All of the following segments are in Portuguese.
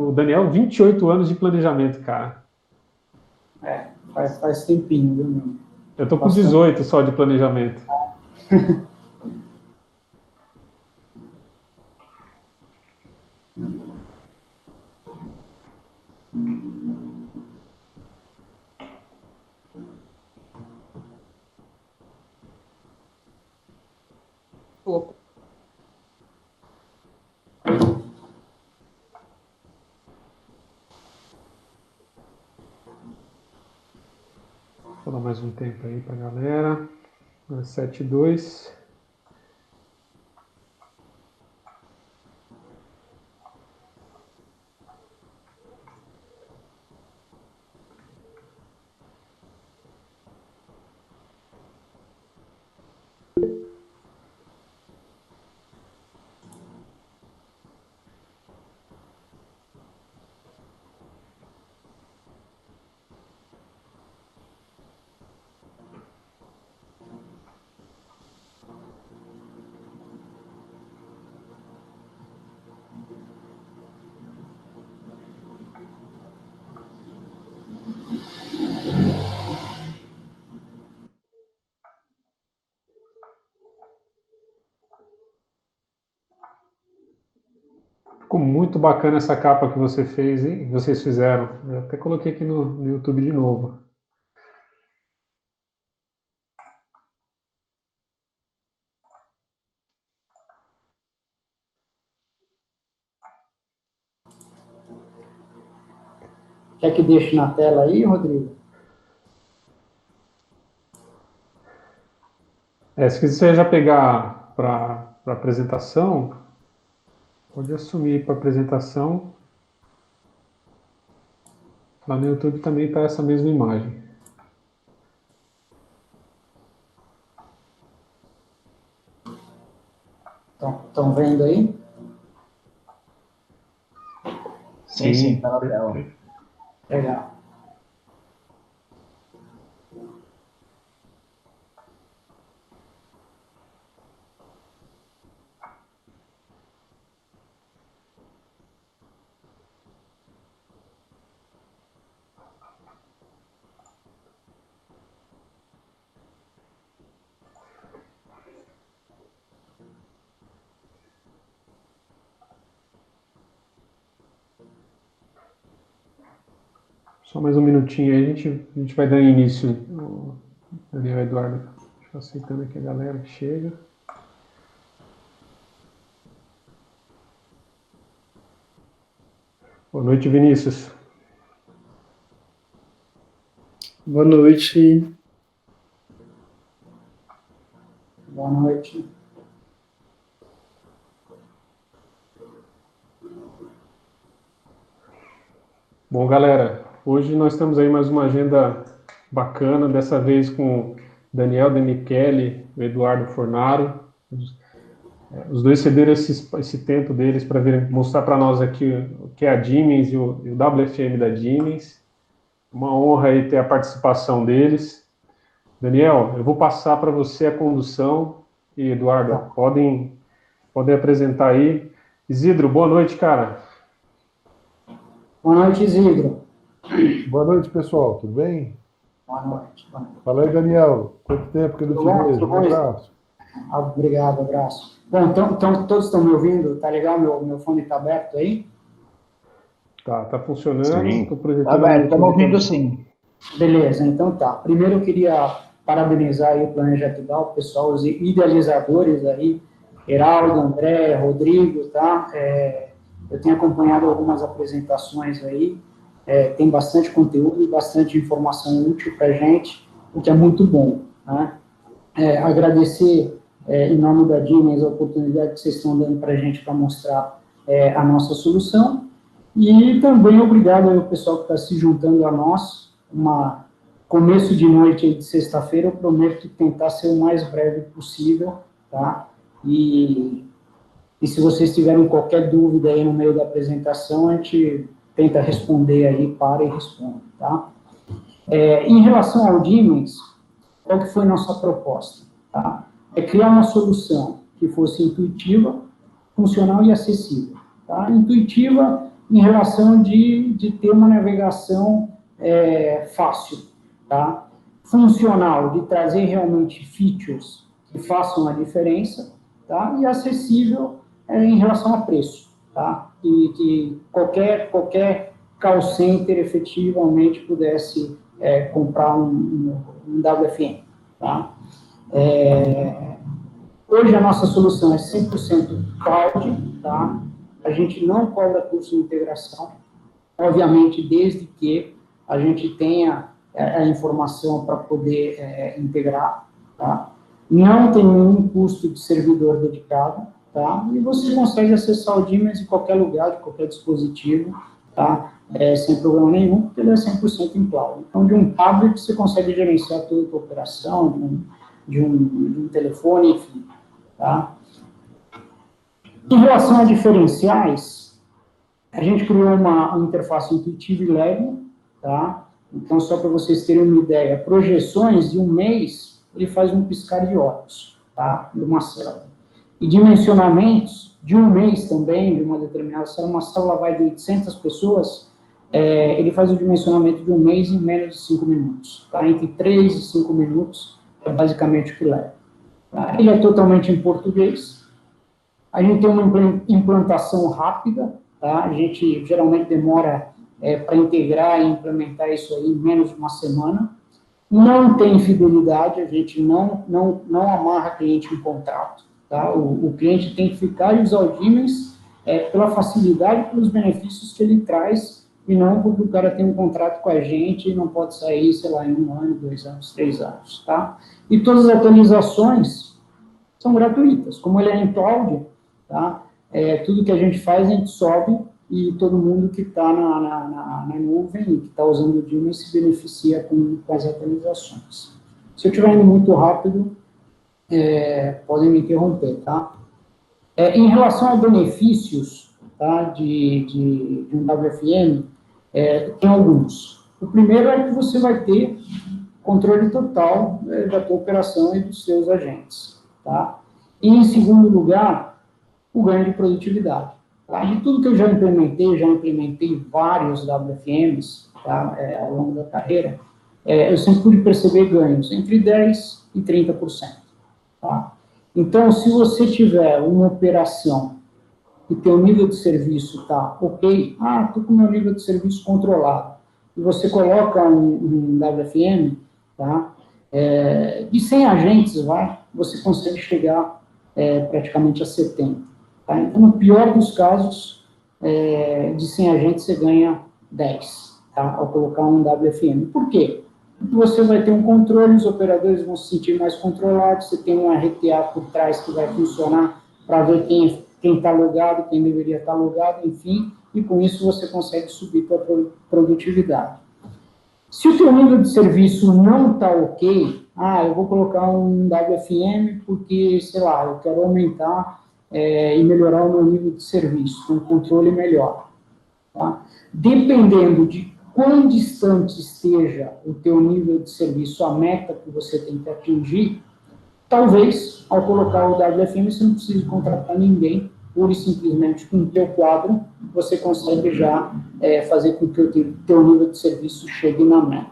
o Daniel, 28 anos de planejamento, cara. Faz tempinho, viu, meu? Eu tô com 18 só de planejamento. Opa. Vou dar mais um tempo aí pra galera. 7:02. Ficou muito bacana essa capa que você fez, hein? Que vocês fizeram. Eu até coloquei aqui no YouTube de novo. Quer que deixe na tela aí, Rodrigo? Se você já pegar para a apresentação, pode assumir para a apresentação. Lá no YouTube também está essa mesma imagem. Estão vendo aí? Sim, está na tela. Legal. Só mais um minutinho aí, a gente vai dar início. Daniel Eduardo, deixa eu aceitando aqui a galera que chega. Boa noite, Vinícius. Boa noite. Boa noite. Bom, galera, hoje nós temos aí mais uma agenda bacana, dessa vez com Daniel De Michele e Eduardo Fornaro. Os dois cederam esse tempo deles para vir mostrar para nós aqui o que é a Siemens e o WFM da Siemens. Uma honra aí ter a participação deles. Daniel, eu vou passar para você a condução e Eduardo, podem apresentar aí. Isidro, boa noite, cara. Boa noite, Isidro. Boa noite, pessoal. Tudo bem? Boa noite. Fala aí, Daniel. Quanto tempo que eu não te vejo? Um abraço. Obrigado, abraço. Bom, então todos estão me ouvindo? Tá legal? Meu fone está aberto aí? Tá funcionando. Sim. Tá aberto, estamos ouvindo sim. Beleza, então tá. Primeiro eu queria parabenizar aí o Planejamento Atual, o pessoal, os idealizadores aí, Heraldo, André, Rodrigo, tá? Eu tenho acompanhado algumas apresentações aí, tem bastante conteúdo, bastante informação útil para a gente, o que é muito bom, né? Agradecer em nome da Siemens a oportunidade que vocês estão dando para a gente para mostrar a nossa solução, e também obrigado ao pessoal que está se juntando a nós, começo de noite aí de sexta-feira, eu prometo tentar ser o mais breve possível, tá? E se vocês tiverem qualquer dúvida aí no meio da apresentação, a gente tenta responder aí, para e responde, tá? Em relação ao Siemens, qual que foi nossa proposta? Tá? Criar uma solução que fosse intuitiva, funcional e acessível. Tá? Intuitiva, em relação de ter uma navegação fácil, tá? Funcional, de trazer realmente features que façam a diferença, tá? E acessível em relação a preço, tá? E que qualquer call center efetivamente pudesse comprar um WFM, tá? Hoje a nossa solução é 100% cloud, tá? A gente não cobra custo de integração, obviamente, desde que a gente tenha a informação para poder integrar, tá? Não tem nenhum custo de servidor dedicado, tá? E você consegue acessar o Siemens em qualquer lugar, de qualquer dispositivo, tá? Sem problema nenhum, porque ele é 100% em cloud. Então, de um tablet, você consegue gerenciar toda a tua operação, de um telefone, enfim, tá? Em relação a diferenciais, a gente criou uma interface intuitiva e leve, tá? Então, só para vocês terem uma ideia, projeções de um mês, ele faz um piscar de olhos, tá? De uma célula. E dimensionamentos de um mês também, de uma determinada célula, uma célula vai de 800 pessoas, ele faz o dimensionamento de um mês em menos de 5 minutos, tá? Entre 3 e 5 minutos é basicamente o que leva. Tá? Ele é totalmente em português. A gente tem uma implantação rápida, tá? A gente geralmente demora para integrar e implementar isso aí em menos de uma semana. Não tem fidelidade, a gente não amarra cliente em contrato, tá? O cliente tem que ficar e usar o Siemens pela facilidade e pelos benefícios que ele traz, e não porque o cara tem um contrato com a gente e não pode sair, sei lá, em 1 ano, 2 anos, 3 anos, tá? E todas as atualizações são gratuitas. Como ele é em cloud, tá? Tudo que a gente faz, a gente sobe e todo mundo que está na nuvem e que está usando o Siemens se beneficia com as atualizações. Se eu estiver indo muito rápido, podem me interromper, tá? Em relação a benefícios, tá, de um WFM, tem alguns. O primeiro é que você vai ter controle total da tua operação e dos seus agentes, tá? E, em segundo lugar, o ganho de produtividade. Tá? De tudo que eu já implementei vários WFMs, tá, ao longo da carreira, eu sempre pude perceber ganhos entre 10% e 30%. Tá? Então, se você tiver uma operação e teu nível de serviço está ok, estou com o meu nível de serviço controlado, e você coloca um WFM, tá, de 100 agentes, você consegue chegar praticamente a 70. Tá? Então, no pior dos casos, de 100 agentes, você ganha 10, tá? Ao colocar um WFM. Por quê? Porque você vai ter um controle, os operadores vão se sentir mais controlados, você tem um RTA por trás que vai funcionar para ver quem está logado, quem deveria estar logado, enfim, e com isso você consegue subir a sua produtividade. Se o teu nível de serviço não está ok, eu vou colocar um WFM porque, sei lá, eu quero aumentar e melhorar o meu nível de serviço, um controle melhor. Tá? Dependendo de quão distante esteja o teu nível de serviço, a meta que você tem que atingir, talvez, ao colocar o WFM, você não precise contratar ninguém, pura e simplesmente com o teu quadro, você consegue já fazer com que o teu nível de serviço chegue na meta.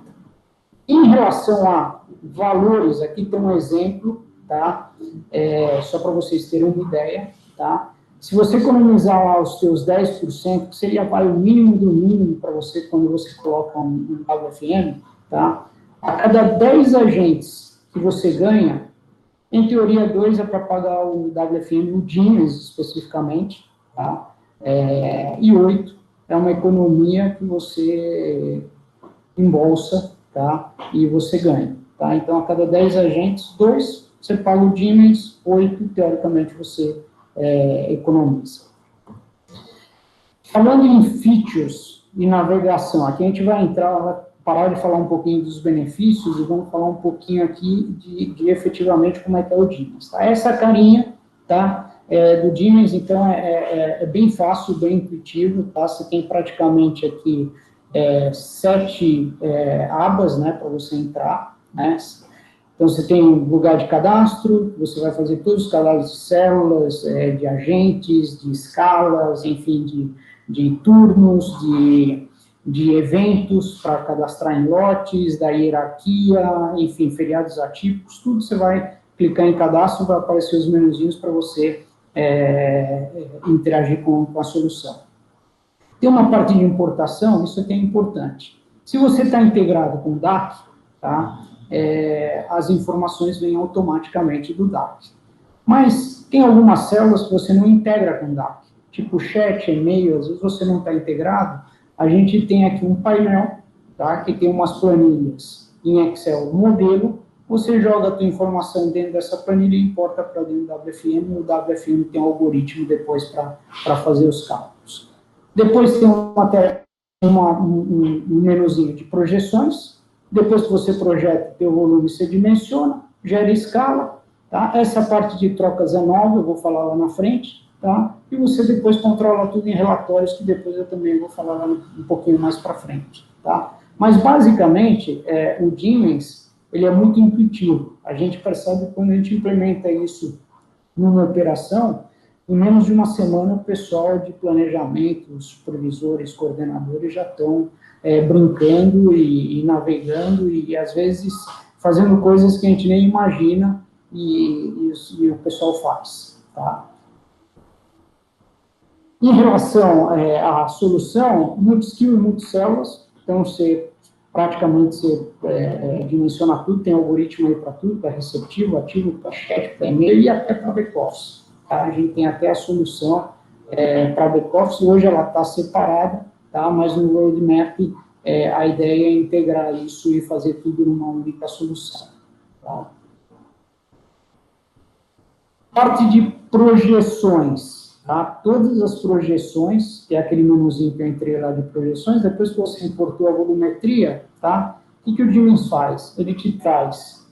Em relação a valores, aqui tem um exemplo, tá? Só para vocês terem uma ideia, tá? Se você economizar lá os seus 10%, que seria o mínimo do mínimo para você quando você coloca um WFM, tá? A cada 10 agentes que você ganha, em teoria 2 é para pagar o WFM, o Siemens especificamente, tá? E 8 é uma economia que você embolsa, tá? E você ganha, tá? Então, a cada 10 agentes, 2 você paga o Siemens, 8, teoricamente, você economiza. Falando em features e navegação, aqui a gente vai parar de falar um pouquinho dos benefícios e vamos falar um pouquinho aqui de efetivamente como é que é o Siemens. Tá? Essa carinha, tá, do Siemens, então, é bem fácil, bem intuitivo, tá? Você tem praticamente aqui 7 abas, né, para você entrar, né? Então, você tem um lugar de cadastro, você vai fazer todos os cadastros de células, de agentes, de escalas, enfim, de turnos, de eventos para cadastrar em lotes, da hierarquia, enfim, feriados atípicos, tudo você vai clicar em cadastro, vai aparecer os menuzinhos para você interagir com a solução. Tem uma parte de importação, isso aqui é importante. Se você está integrado com o DAC, tá, as informações vêm automaticamente do DAC. Mas tem algumas células que você não integra com o DAC, tipo chat, e-mail, às vezes você não está integrado. A gente tem aqui um painel, tá, que tem umas planilhas em Excel modelo, você joga a tua informação dentro dessa planilha e importa para dentro do WFM, e o WFM tem um algoritmo depois para fazer os cálculos. Depois tem um menuzinho de projeções, depois que você projeta o teu volume, você dimensiona, gera escala, tá? Essa parte de trocas é nova, eu vou falar lá na frente, tá? E você depois controla tudo em relatórios, que depois eu também vou falar lá um pouquinho mais para frente, tá? Mas, basicamente, o Siemens, ele é muito intuitivo. A gente percebe quando a gente implementa isso numa operação, em menos de uma semana, o pessoal de planejamento, os supervisores, coordenadores já estão brincando e navegando e, às vezes, fazendo coisas que a gente nem imagina e o pessoal faz, tá? Em relação à solução, multi-skill e multicélulas, então praticamente você dimensiona tudo, tem algoritmo aí para tudo, para receptivo, ativo, para chat, para e-mail e até para back-office. Tá? A gente tem até a solução para back-office, hoje ela está separada, tá? Mas no roadmap a ideia é integrar isso e fazer tudo numa única solução. Tá? Parte de projeções. Tá? Todas as projeções, que é aquele menuzinho que eu entrei lá de projeções, depois que você importou a volumetria, tá? O que o Siemens faz? Ele te traz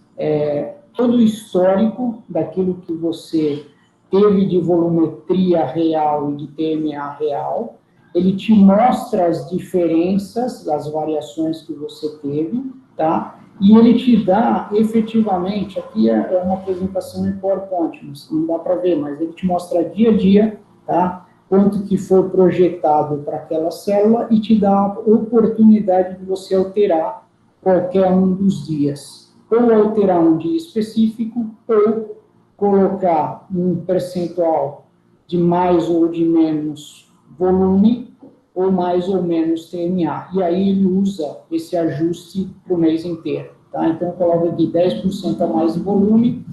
todo o histórico daquilo que você teve de volumetria real e de TMA real, ele te mostra as diferenças, as variações que você teve, tá? E ele te dá, efetivamente, aqui é uma apresentação em PowerPoint, não dá para ver, mas ele te mostra dia a dia, tá? Quanto que foi projetado para aquela célula e te dá a oportunidade de você alterar qualquer um dos dias. Ou alterar um dia específico, ou colocar um percentual de mais ou de menos volume, ou mais ou menos TMA. E aí ele usa esse ajuste para o mês inteiro. Tá? Então, eu coloco aqui 10% a mais de volume.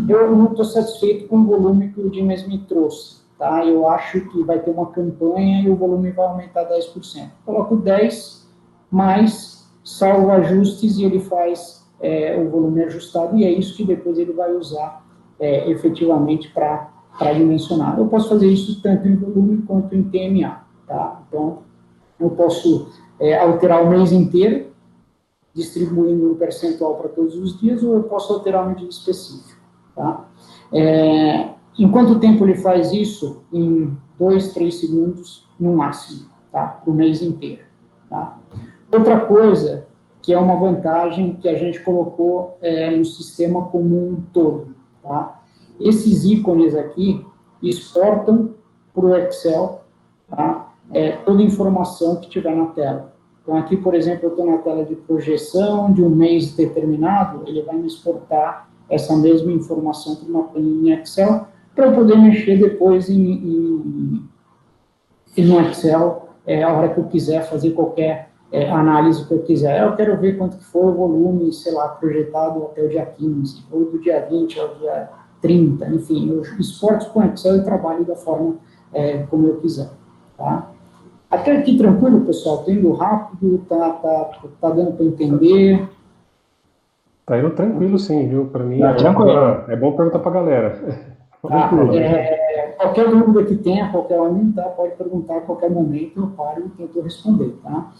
Eu não estou satisfeito com o volume que o Siemens me trouxe. Tá? Eu acho que vai ter uma campanha e o volume vai aumentar 10%. Coloco 10, mais salvo ajustes e ele faz o volume ajustado. E é isso que depois ele vai usar efetivamente para dimensionar. Eu posso fazer isso tanto em volume quanto em TMA. Tá? Então, eu posso alterar o mês inteiro, distribuindo um percentual para todos os dias, ou eu posso alterar um dia específico. Tá? Em quanto tempo ele faz isso? Em 2, 3 segundos, no máximo, tá? Para o mês inteiro. Tá? Outra coisa, que é uma vantagem que a gente colocou no sistema como um todo. Tá? Esses ícones aqui exportam para o Excel, tá? Toda a informação que tiver na tela. Então, aqui, por exemplo, eu estou na tela de projeção de um mês determinado, ele vai me exportar essa mesma informação para uma planilha em Excel, para eu poder mexer depois no Excel, a hora que eu quiser fazer qualquer análise que eu quiser. Eu quero ver quanto que foi o volume, sei lá, projetado até o dia 15, ou do dia 20 ao dia 30, enfim, eu exporto com Excel e trabalho da forma como eu quiser. Tá? Até aqui tranquilo, pessoal? Tô indo rápido, tá dando para entender? Tá indo tranquilo, sim, viu? Para mim, é bom perguntar para a galera. Qualquer dúvida que tenha, qualquer um, tá? Pode perguntar a qualquer momento, eu paro e tento responder, tá?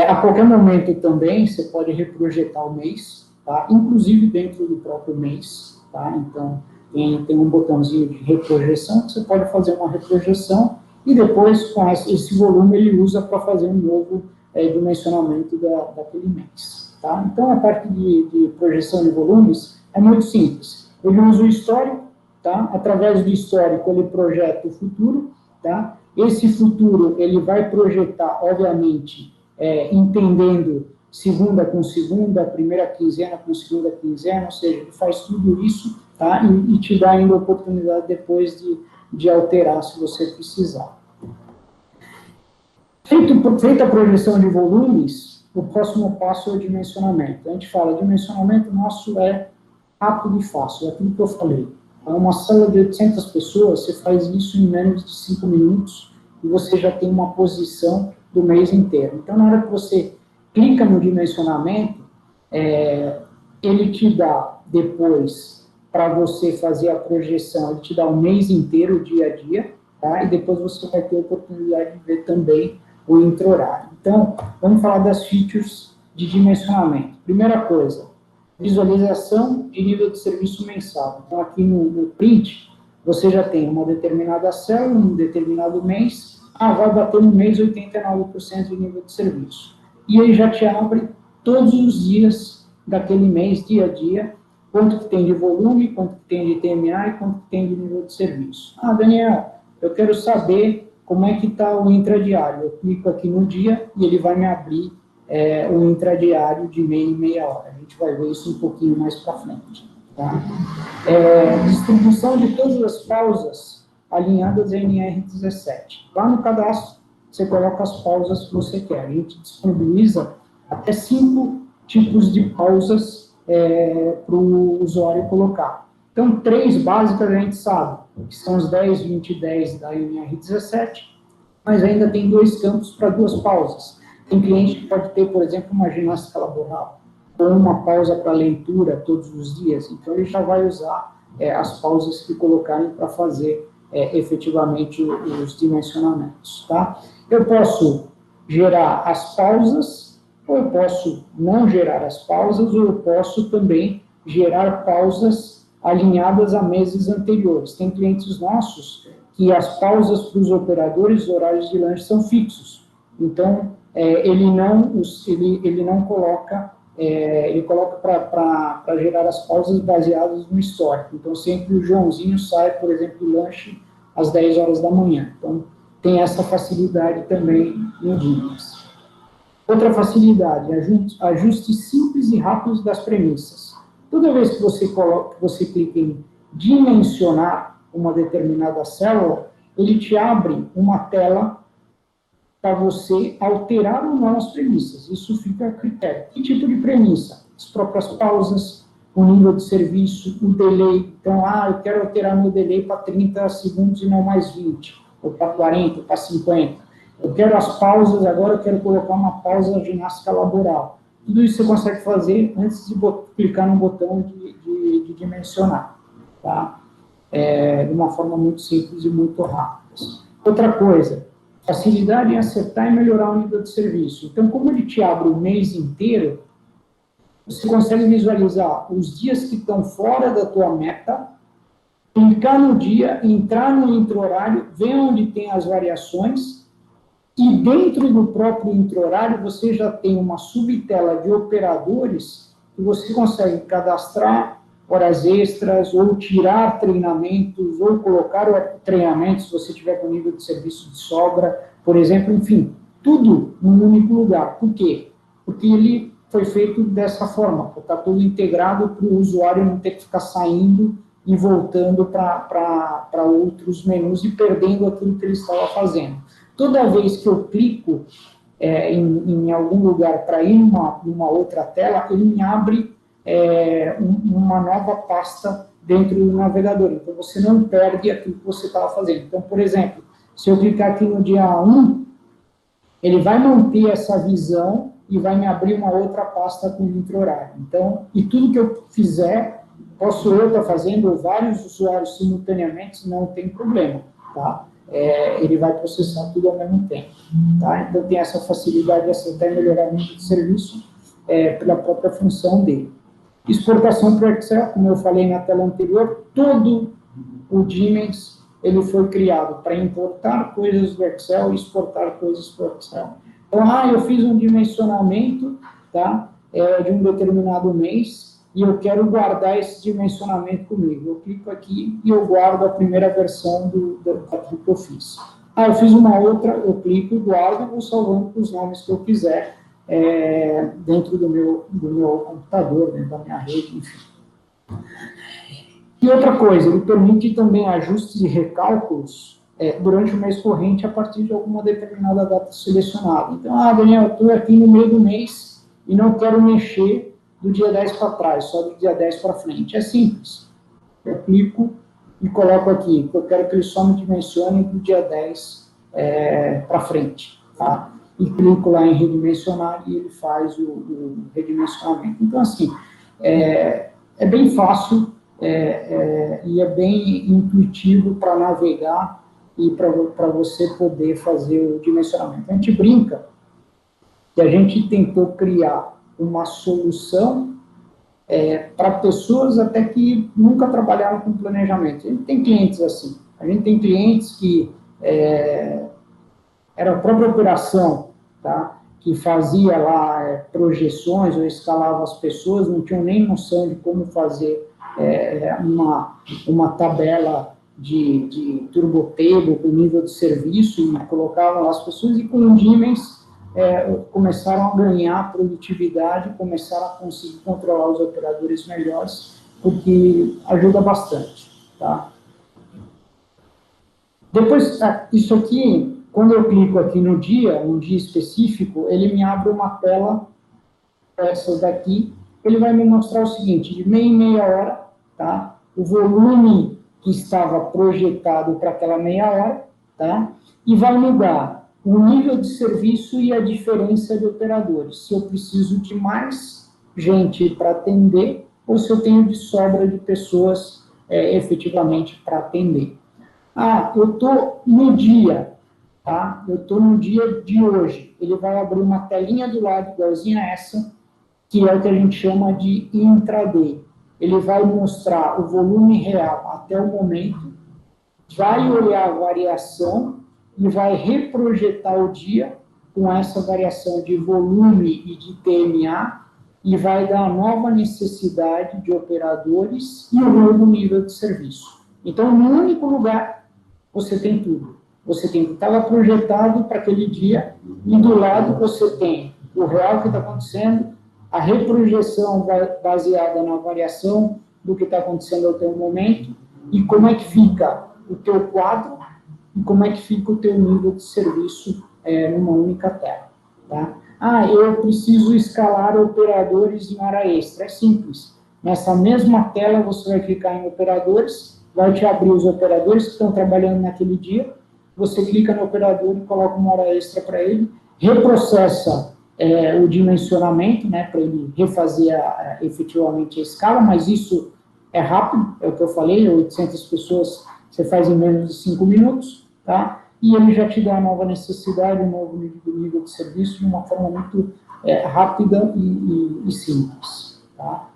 A qualquer momento também, você pode reprojetar o mês, tá? Inclusive dentro do próprio mês, tá? Então, tem um botãozinho de reprojeção, que você pode fazer uma reprojeção, e depois, com esse volume, ele usa para fazer um novo dimensionamento daquele mês. Tá? Então, a parte de projeção de volumes é muito simples. Ele usa o histórico, tá? Através do histórico, ele projeta o futuro, tá? Esse futuro, ele vai projetar, obviamente, entendendo segunda com segunda, primeira quinzena com segunda quinzena, ou seja, ele faz tudo isso, tá? E te dá ainda a oportunidade depois de alterar se você precisar. Feita a projeção de volumes, o próximo passo é o dimensionamento. A gente fala, dimensionamento nosso é rápido e fácil, é aquilo que eu falei. É uma sala de 800 pessoas, você faz isso em menos de 5 minutos e você já tem uma posição do mês inteiro. Então, na hora que você clica no dimensionamento, ele te dá depois, para você fazer a projeção, ele te dá o mês inteiro, dia a dia, tá? E depois você vai ter a oportunidade de ver também o intra-horário. Então, vamos falar das features de dimensionamento. Primeira coisa, visualização de nível de serviço mensal. Então, aqui no print, você já tem uma determinada célula, um determinado mês, vai bater no mês 89% de nível de serviço. E ele já te abre todos os dias daquele mês, dia a dia, quanto que tem de volume, quanto que tem de TMA e quanto que tem de nível de serviço. Daniel, eu quero saber como é que está o intradiário. Eu clico aqui no dia e ele vai me abrir o intradiário de meia e meia hora. A gente vai ver isso um pouquinho mais para frente. Tá? Distribuição de todas as pausas alinhadas em NR17. Lá no cadastro, você coloca as pausas que você quer. A gente disponibiliza até 5 tipos de pausas para o usuário colocar. Então, 3 básicas a gente sabe, que são os 10, 20 e 10 da NR17, mas ainda tem 2 campos para 2 pausas. Tem cliente que pode ter, por exemplo, uma ginástica laboral, ou uma pausa para leitura todos os dias, então ele já vai usar as pausas que colocarem para fazer efetivamente os dimensionamentos. Tá? Eu posso gerar as pausas, ou eu posso não gerar as pausas, ou eu posso também gerar pausas alinhadas a meses anteriores. Tem clientes nossos que as pausas para os operadores, os horários de lanche são fixos. Então, ele não coloca, ele coloca para gerar as pausas baseadas no histórico. Então, sempre o Joãozinho sai, por exemplo, do lanche às 10 horas da manhã. Então, tem essa facilidade também no Dimas. Outra facilidade, ajustes simples e rápidos das premissas. Toda vez que você clica em dimensionar uma determinada célula, ele te abre uma tela para você alterar ou não as premissas. Isso fica a critério. Que tipo de premissa? As próprias pausas, o nível de serviço, o delay. Então, eu quero alterar meu delay para 30 segundos e não mais 20, ou para 40, ou para 50. Eu quero as pausas, agora eu quero colocar uma pausa ginástica laboral. Tudo isso você consegue fazer antes de clicar no botão de dimensionar, tá? De uma forma muito simples e muito rápida. Outra coisa, facilidade em acertar e melhorar o nível de serviço. Então, como ele te abre o mês inteiro, você consegue visualizar os dias que estão fora da tua meta, clicar no dia, entrar no intra-horário, ver onde tem as variações, e dentro do próprio intra-horário você já tem uma subtela de operadores que você consegue cadastrar horas extras, ou tirar treinamentos, ou colocar treinamentos se você tiver com nível de serviço de sobra, por exemplo, enfim, tudo num único lugar. Por quê? Porque ele foi feito dessa forma, está tudo integrado para o usuário não ter que ficar saindo e voltando para outros menus e perdendo aquilo que ele estava fazendo. Toda vez que eu clico em algum lugar para ir numa outra tela, ele me abre uma nova pasta dentro do navegador. Então, você não perde aquilo que você estava fazendo. Então, por exemplo, se eu clicar aqui no dia 1, ele vai manter essa visão e vai me abrir uma outra pasta com intra-horário. Então, e tudo que eu fizer, posso eu estar fazendo, ou vários usuários simultaneamente, não tem problema, tá? Ele vai processar tudo ao mesmo tempo, tá? Então, tem essa facilidade de acertar e melhorar o nível de serviço pela própria função dele. Exportação para o Excel, como eu falei na tela anterior, todo o Dimens, ele foi criado para importar coisas do Excel e exportar coisas para o Excel. Então, eu fiz um dimensionamento, tá? De um determinado mês, e eu quero guardar esse dimensionamento comigo. Eu clico aqui e eu guardo a primeira versão daquilo que eu fiz. eu fiz uma outra, eu clico Eduardo e vou salvando os nomes que eu quiser dentro do meu computador, dentro da minha rede, enfim. E outra coisa, ele permite também ajustes e recálculos durante o mês corrente a partir de alguma determinada data selecionada. Então, Daniel, eu estou aqui no meio do mês e não quero mexer do dia 10 para trás, só do dia 10 para frente. É simples. Eu clico e coloco aqui, que eu quero que ele só me dimensione do dia 10 para frente. Tá? E clico lá em redimensionar e ele faz o redimensionamento. Então, assim, é bem fácil e é bem intuitivo para navegar e para você poder fazer o dimensionamento. A gente brinca que a gente tentou criar uma solução para pessoas até que nunca trabalharam com planejamento. A gente tem clientes assim. A gente tem clientes que era a própria operação, tá? Que fazia lá projeções ou escalava as pessoas, não tinham nem noção de como fazer uma tabela de turbotable com nível de serviço e colocavam lá as pessoas e com o Siemens começaram a ganhar produtividade, começaram a conseguir controlar os operadores melhores, porque ajuda bastante, tá? Depois, isso aqui, quando eu clico aqui no dia, um dia específico, ele me abre uma tela, essas daqui, ele vai me mostrar o seguinte, de meia em meia hora, tá? O volume que estava projetado para aquela meia hora, tá? E vai mudar o nível de serviço e a diferença de operadores. Se eu preciso de mais gente para atender ou se eu tenho de sobra de pessoas efetivamente para atender. Eu estou no dia, tá? Eu estou no dia de hoje. Ele vai abrir uma telinha do lado, igualzinha a essa, que é o que a gente chama de intraday. Ele vai mostrar o volume real até o momento, vai olhar a variação e vai reprojetar o dia com essa variação de volume e de TMA e vai dar a nova necessidade de operadores e o novo nível de serviço. Então, no único lugar, você tem tudo. Você tem o que estava projetado para aquele dia e do lado você tem o real que está acontecendo, a reprojeção baseada na variação do que está acontecendo até o momento e como é que fica o teu quadro e como é que fica o teu nível de serviço numa única tela. Tá? Eu preciso escalar operadores em hora extra. É simples. Nessa mesma tela você vai clicar em operadores, vai te abrir os operadores que estão trabalhando naquele dia, você clica no operador e coloca uma hora extra para ele, reprocessa o dimensionamento, né, para ele refazer efetivamente a escala, mas isso é rápido, é o que eu falei, 800 pessoas você faz em menos de 5 minutos, tá? E ele já te dá uma nova necessidade, um novo nível de serviço de uma forma muito rápida e simples, tá?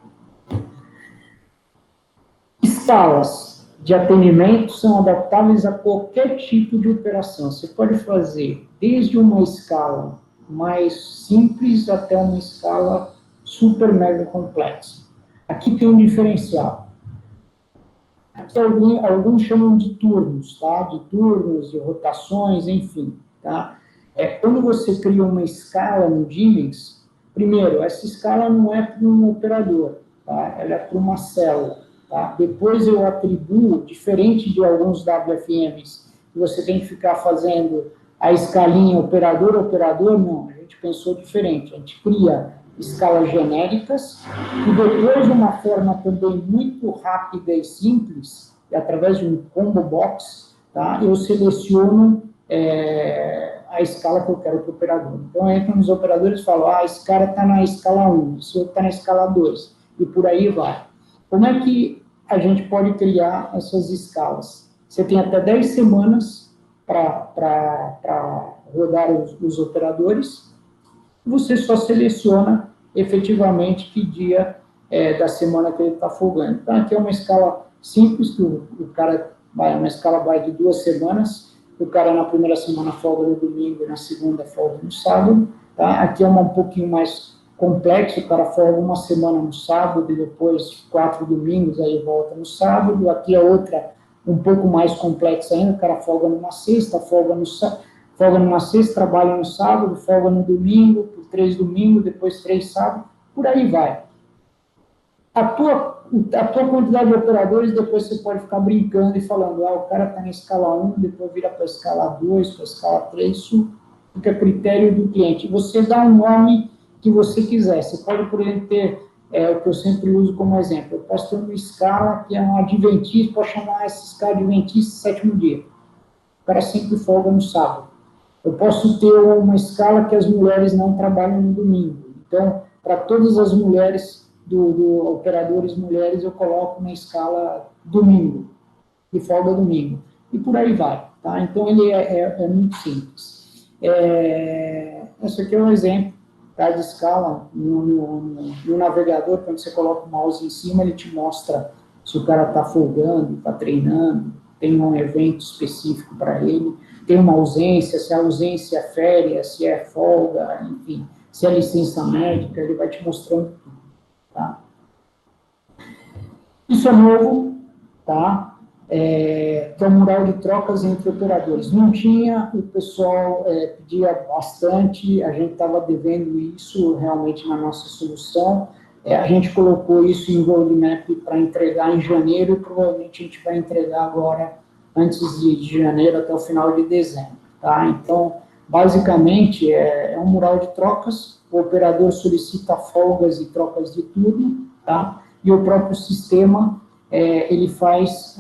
Escalas de atendimento são adaptáveis a qualquer tipo de operação. Você pode fazer desde uma escala mais simples até uma escala super mega complexa. Aqui tem um diferencial. Aqui alguns chamam de turnos, tá? De turnos, de rotações, enfim, tá? Quando você cria uma escala no Siemens, primeiro, essa escala não é para um operador, tá? Ela é para uma célula, tá? Depois eu atribuo, diferente de alguns WFMs, que você tem que ficar fazendo a escalinha operador, não, a gente pensou diferente, a gente cria escalas genéricas e depois de uma forma também muito rápida e simples, e através de um combo box, tá, eu seleciono a escala que eu quero para o operador. Então, eu entro nos operadores e falo, esse cara está na escala 1, esse outro está na escala 2, e por aí vai. Como é que a gente pode criar essas escalas? Você tem até 10 semanas para rodar os operadores, você só seleciona efetivamente que dia da semana que ele está folgando. Então, aqui é uma escala simples, que o cara uma escala vai de 2 semanas, o cara na primeira semana folga no domingo e na segunda folga no sábado, tá? Aqui é um pouquinho mais complexo, o cara folga uma semana no sábado e depois 4 domingos, aí volta no sábado. Aqui é outra um pouco mais complexa ainda, o cara folga numa sexta, folga numa sexta, trabalha no sábado, folga no domingo, por 3 domingos, depois 3 sábados, por aí vai. A tua quantidade de operadores, depois você pode ficar brincando e falando, o cara está na escala 1, depois vira para a escala 2, para a escala 3, isso fica a critério do cliente. Você dá um nome que você quiser. Você pode, por exemplo, ter, o que eu sempre uso como exemplo, eu posso ter uma escala que é um adventista, posso chamar essa escala adventista 7º dia. O cara sempre folga no sábado. Eu posso ter uma escala que as mulheres não trabalham no domingo. Então, para todas as mulheres, operadores mulheres, eu coloco na escala domingo, que folga domingo. E por aí vai. Tá? Então, ele é muito simples. Esse aqui é um exemplo, tá, de escala no navegador. Quando você coloca o mouse em cima, ele te mostra se o cara está folgando, está treinando, tem um evento específico para ele, tem uma ausência, se a ausência é férias, se é folga, enfim, se é licença médica, ele vai te mostrando tudo. Tá? Isso é novo, tá? Que é um mural de trocas entre operadores. Não tinha, o pessoal pedia bastante, a gente estava devendo isso realmente na nossa solução. A gente colocou isso em roadmap para entregar em janeiro e provavelmente a gente vai entregar agora, antes de janeiro até o final de dezembro. Tá? Então, basicamente, é um mural de trocas, o operador solicita folgas e trocas de turno, tá? E o próprio sistema, ele faz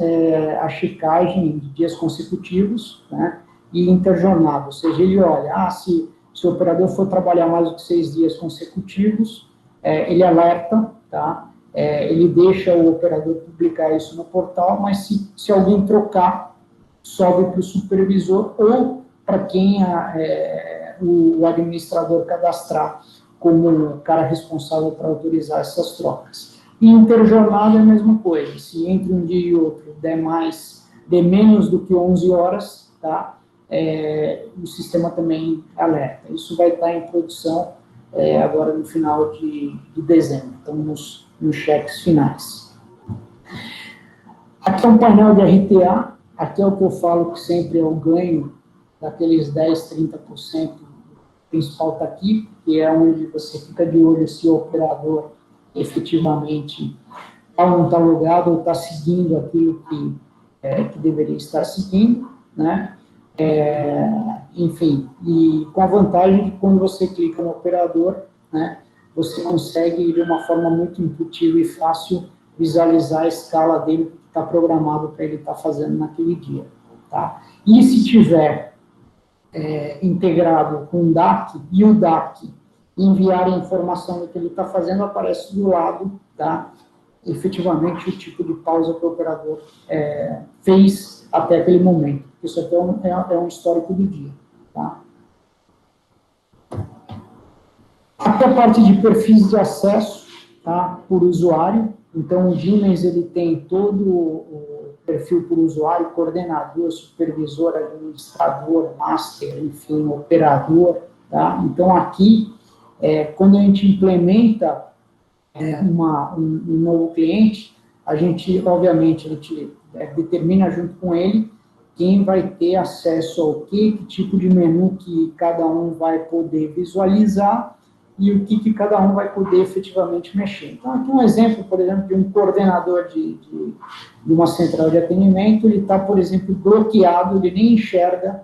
a checagem de dias consecutivos, né? E interjornada, ou seja, ele olha, se o operador for trabalhar mais do que 6 dias consecutivos, ele alerta, tá? Ele deixa o operador publicar isso no portal, mas se alguém trocar, sobe para o supervisor ou para quem o administrador cadastrar como cara responsável para autorizar essas trocas. E interjornada é a mesma coisa, se entre um dia e outro der menos do que 11 horas, tá? O sistema também alerta. Isso vai estar em produção agora no final de dezembro, então nos cheques finais. Aqui é um painel de RTA, aqui é o que eu falo que sempre é o ganho daqueles 10, 30%, o principal está aqui, que é onde você fica de olho se o operador efetivamente ou não está logado ou está seguindo aquilo que deveria estar seguindo, né? Enfim, e com a vantagem de quando você clica no operador, né, você consegue, de uma forma muito intuitiva e fácil, visualizar a escala dele que está programado para ele estar fazendo naquele dia. Tá? E se tiver integrado com o DAC, e o DAC enviar a informação do que ele está fazendo, aparece do lado, tá? Efetivamente, o tipo de pausa que o operador fez até aquele momento. Isso aqui é um histórico do dia. Tá? Aqui a parte de perfis de acesso, tá? Por usuário. Então, o Siemens, ele tem todo o perfil por usuário, coordenador, supervisor, administrador, master, enfim, operador. Tá? Então, aqui, quando a gente implementa um novo cliente, a gente, obviamente, a gente determina junto com ele quem vai ter acesso ao que tipo de menu que cada um vai poder visualizar e o que cada um vai poder efetivamente mexer. Então, aqui um exemplo, por exemplo, de um coordenador de uma central de atendimento, ele está, por exemplo, bloqueado, ele nem enxerga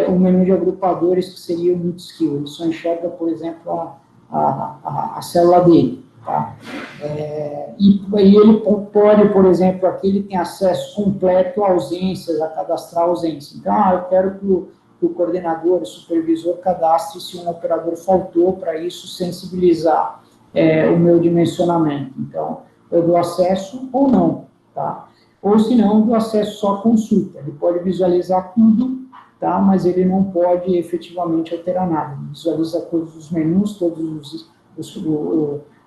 o menu de agrupadores, que seria o multi-skill, ele só enxerga, por exemplo, a célula dele. Tá? E ele pode, por exemplo, aqui ele tem acesso completo a ausências, a cadastrar ausências. Então, eu quero que o coordenador, o supervisor cadastre se um operador faltou, para isso sensibilizar o meu dimensionamento. Então, eu dou acesso ou não, tá? Ou se não, eu dou acesso só à consulta. Ele pode visualizar tudo, tá? Mas ele não pode efetivamente alterar nada. Ele visualiza todos os menus, todos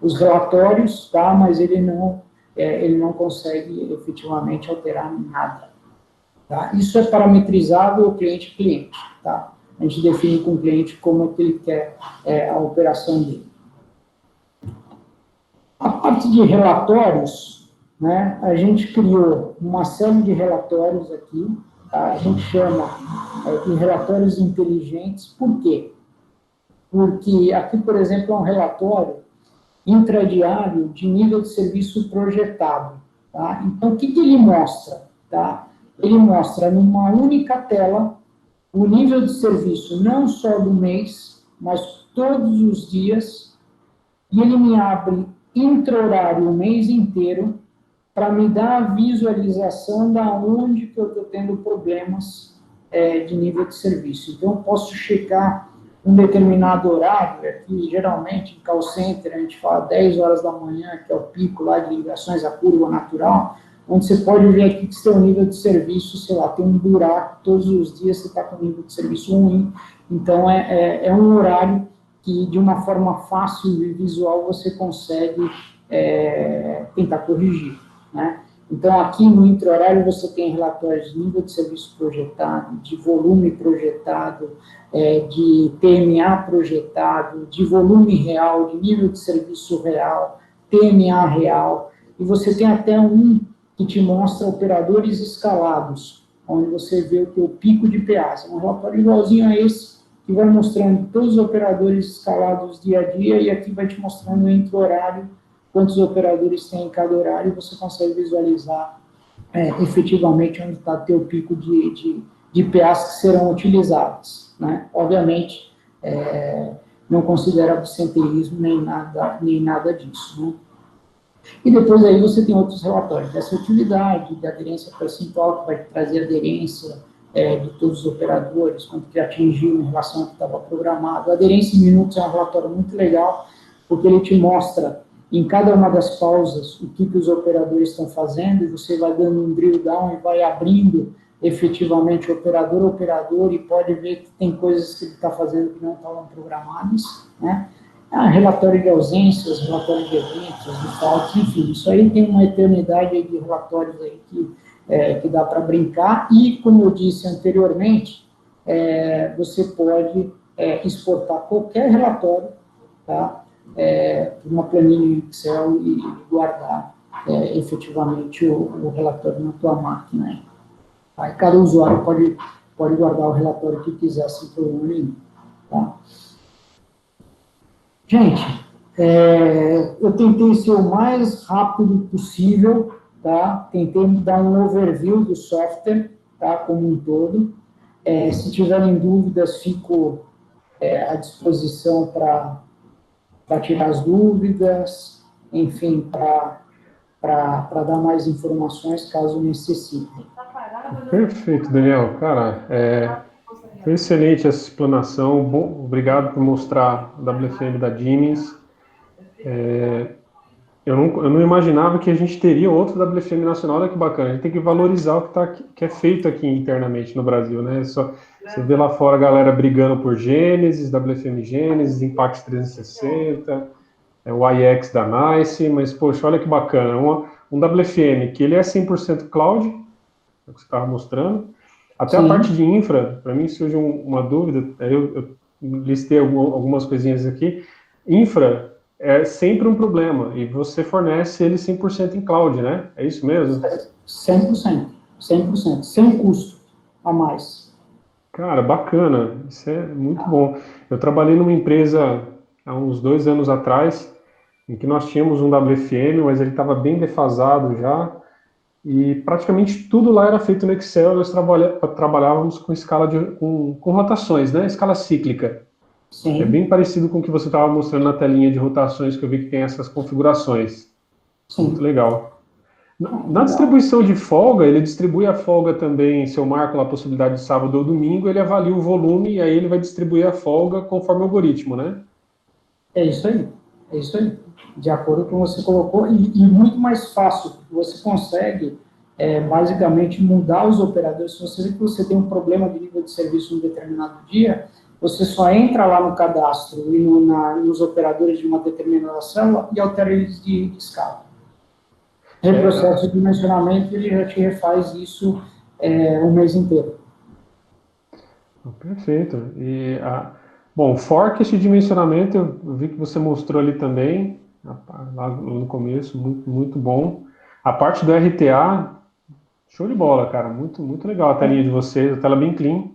os relatórios, tá? Mas ele não consegue efetivamente alterar nada. Tá? Isso é parametrizável cliente-cliente. Tá? A gente define com o cliente como é que ele quer a operação dele. A parte de relatórios, né, a gente criou uma série de relatórios aqui, tá? A gente chama de relatórios inteligentes. Por quê? Porque aqui, por exemplo, é um relatório intradiário de nível de serviço projetado. Tá? Então, o que ele mostra? Tá? Ele mostra numa única tela o nível de serviço não só do mês, mas todos os dias, e ele me abre intra-horário o mês inteiro para me dar a visualização da onde que eu estou tendo problemas de nível de serviço. Então, eu posso checar um determinado horário, aqui geralmente em call center a gente fala 10 horas da manhã, que é o pico lá de ligações à curva natural, onde você pode ver aqui que seu nível de serviço, sei lá, tem um buraco, todos os dias você está com nível de serviço ruim, então é um horário que de uma forma fácil e visual você consegue tentar corrigir, né? Então, aqui no intra-horário você tem relatórios de nível de serviço projetado, de volume projetado, de PMA projetado, de volume real, de nível de serviço real, PMA real, e você tem até um que te mostra operadores escalados, onde você vê o teu pico de PAs. É um relatório igualzinho a esse, que vai mostrando todos os operadores escalados dia a dia, e aqui vai te mostrando entre o horário, quantos operadores tem em cada horário, e você consegue visualizar efetivamente onde está teu pico de PAs que serão utilizados, né? Obviamente, não considera absenteísmo nem nada disso, né? E depois aí você tem outros relatórios de assertividade, de aderência percentual, que vai trazer aderência de todos os operadores, quanto que atingiu em relação ao que estava programado. A aderência em minutos é um relatório muito legal, porque ele te mostra em cada uma das pausas o que os operadores estão fazendo, e você vai dando um drill down e vai abrindo efetivamente operador a operador, e pode ver que tem coisas que ele está fazendo que não estavam programadas, né? Relatório de ausências, relatório de eventos, de faltas, enfim, isso aí tem uma eternidade de relatórios aí que dá para brincar, e, como eu disse anteriormente, você pode exportar qualquer relatório, tá? Uma planilha em Excel e guardar efetivamente o relatório na tua máquina. Aí cada usuário pode guardar o relatório que quiser sem problema nenhum. Tá? Gente, eu tentei ser o mais rápido possível, tá? Tentei dar um overview do software, tá? Como um todo. Se tiverem dúvidas, fico à disposição para tirar as dúvidas, enfim, para dar mais informações caso necessitem. Perfeito, Daniel. Cara, foi excelente essa explanação. Bom, obrigado por mostrar a WFM da Siemens. Eu não imaginava que a gente teria outro WFM nacional. Olha que bacana. A gente tem que valorizar o que é feito aqui internamente no Brasil, né? Você vê lá fora a galera brigando por Gênesis, WFM Gênesis, Impact 360, o IX da NICE, mas, poxa, olha que bacana. Um WFM que ele é 100% cloud, é o que você estava mostrando. Até Sim. A parte de infra, para mim surge uma dúvida, eu listei algumas coisinhas aqui. Infra é sempre um problema, e você fornece ele 100% em cloud, né? É isso mesmo? 100%, sem custo a mais. Cara, bacana, isso é muito bom. Eu trabalhei numa empresa há uns 2 anos atrás, em que nós tínhamos um WFM, mas ele estava bem defasado já, e praticamente tudo lá era feito no Excel. Nós trabalhávamos com escala com rotações, né? Escala cíclica. Sim. É bem parecido com o que você estava mostrando na telinha de rotações, que eu vi que tem essas configurações. Sim. Muito legal. Na distribuição de folga, ele distribui a folga também, se eu marco lá a possibilidade de sábado ou domingo, ele avalia o volume e aí ele vai distribuir a folga conforme o algoritmo, né? É isso aí. De acordo com o que você colocou, e muito mais fácil, você consegue basicamente mudar os operadores. Se você vê que você tem um problema de nível de serviço em um determinado dia, você só entra lá no cadastro e nos operadores de uma determinada célula e altera eles de escala. O processo de dimensionamento, ele já te refaz isso o mês inteiro. Perfeito. Bom, forecast de dimensionamento, eu vi que você mostrou ali também, lá no começo, muito, muito bom. A parte do RTA, show de bola, cara. Muito, muito legal a telinha de vocês, a tela bem clean.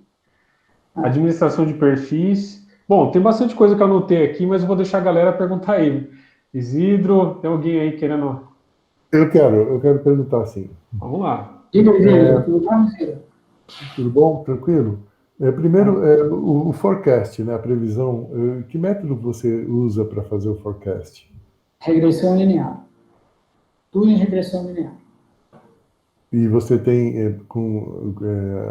Administração de perfis. Bom, tem bastante coisa que eu anotei aqui, mas eu vou deixar a galera perguntar aí. Isidro, tem alguém aí querendo... Eu quero perguntar assim. Vamos lá. Diga, Isidro, tudo bom, Isidro? Tudo bom? Tranquilo? Primeiro, o forecast, né, a previsão. Que método você usa para fazer o forecast? Regressão linear. Tudo em regressão linear. E você tem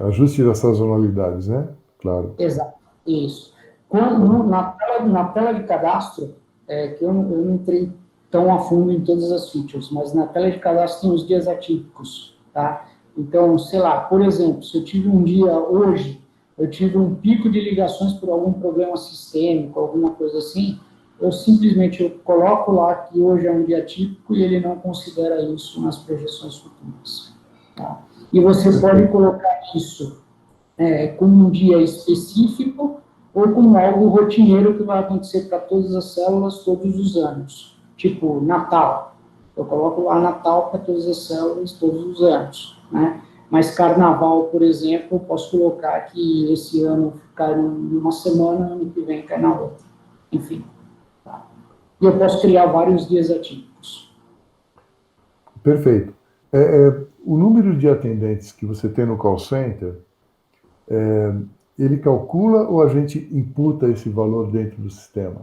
ajuste das sazonalidades, né? Claro. Exato, isso. Na tela de cadastro, que eu não entrei tão a fundo em todas as features, mas na tela de cadastro tem os dias atípicos, tá? Então, sei lá, por exemplo, se eu tive um dia hoje, eu tive um pico de ligações por algum problema sistêmico, alguma coisa assim, eu simplesmente coloco lá que hoje é um dia atípico e ele não considera isso nas projeções futuras. Tá? E você pode colocar isso como um dia específico ou como algo rotineiro que vai acontecer para todas as células todos os anos. Tipo, Natal. Eu coloco lá Natal para todas as células todos os anos, né? Mas Carnaval, por exemplo, eu posso colocar que esse ano cai numa semana, ano que vem cai na outra. Enfim. Tá? E eu posso criar vários dias atípicos. Perfeito. O número de atendentes que você tem no call center, ele calcula ou a gente imputa esse valor dentro do sistema?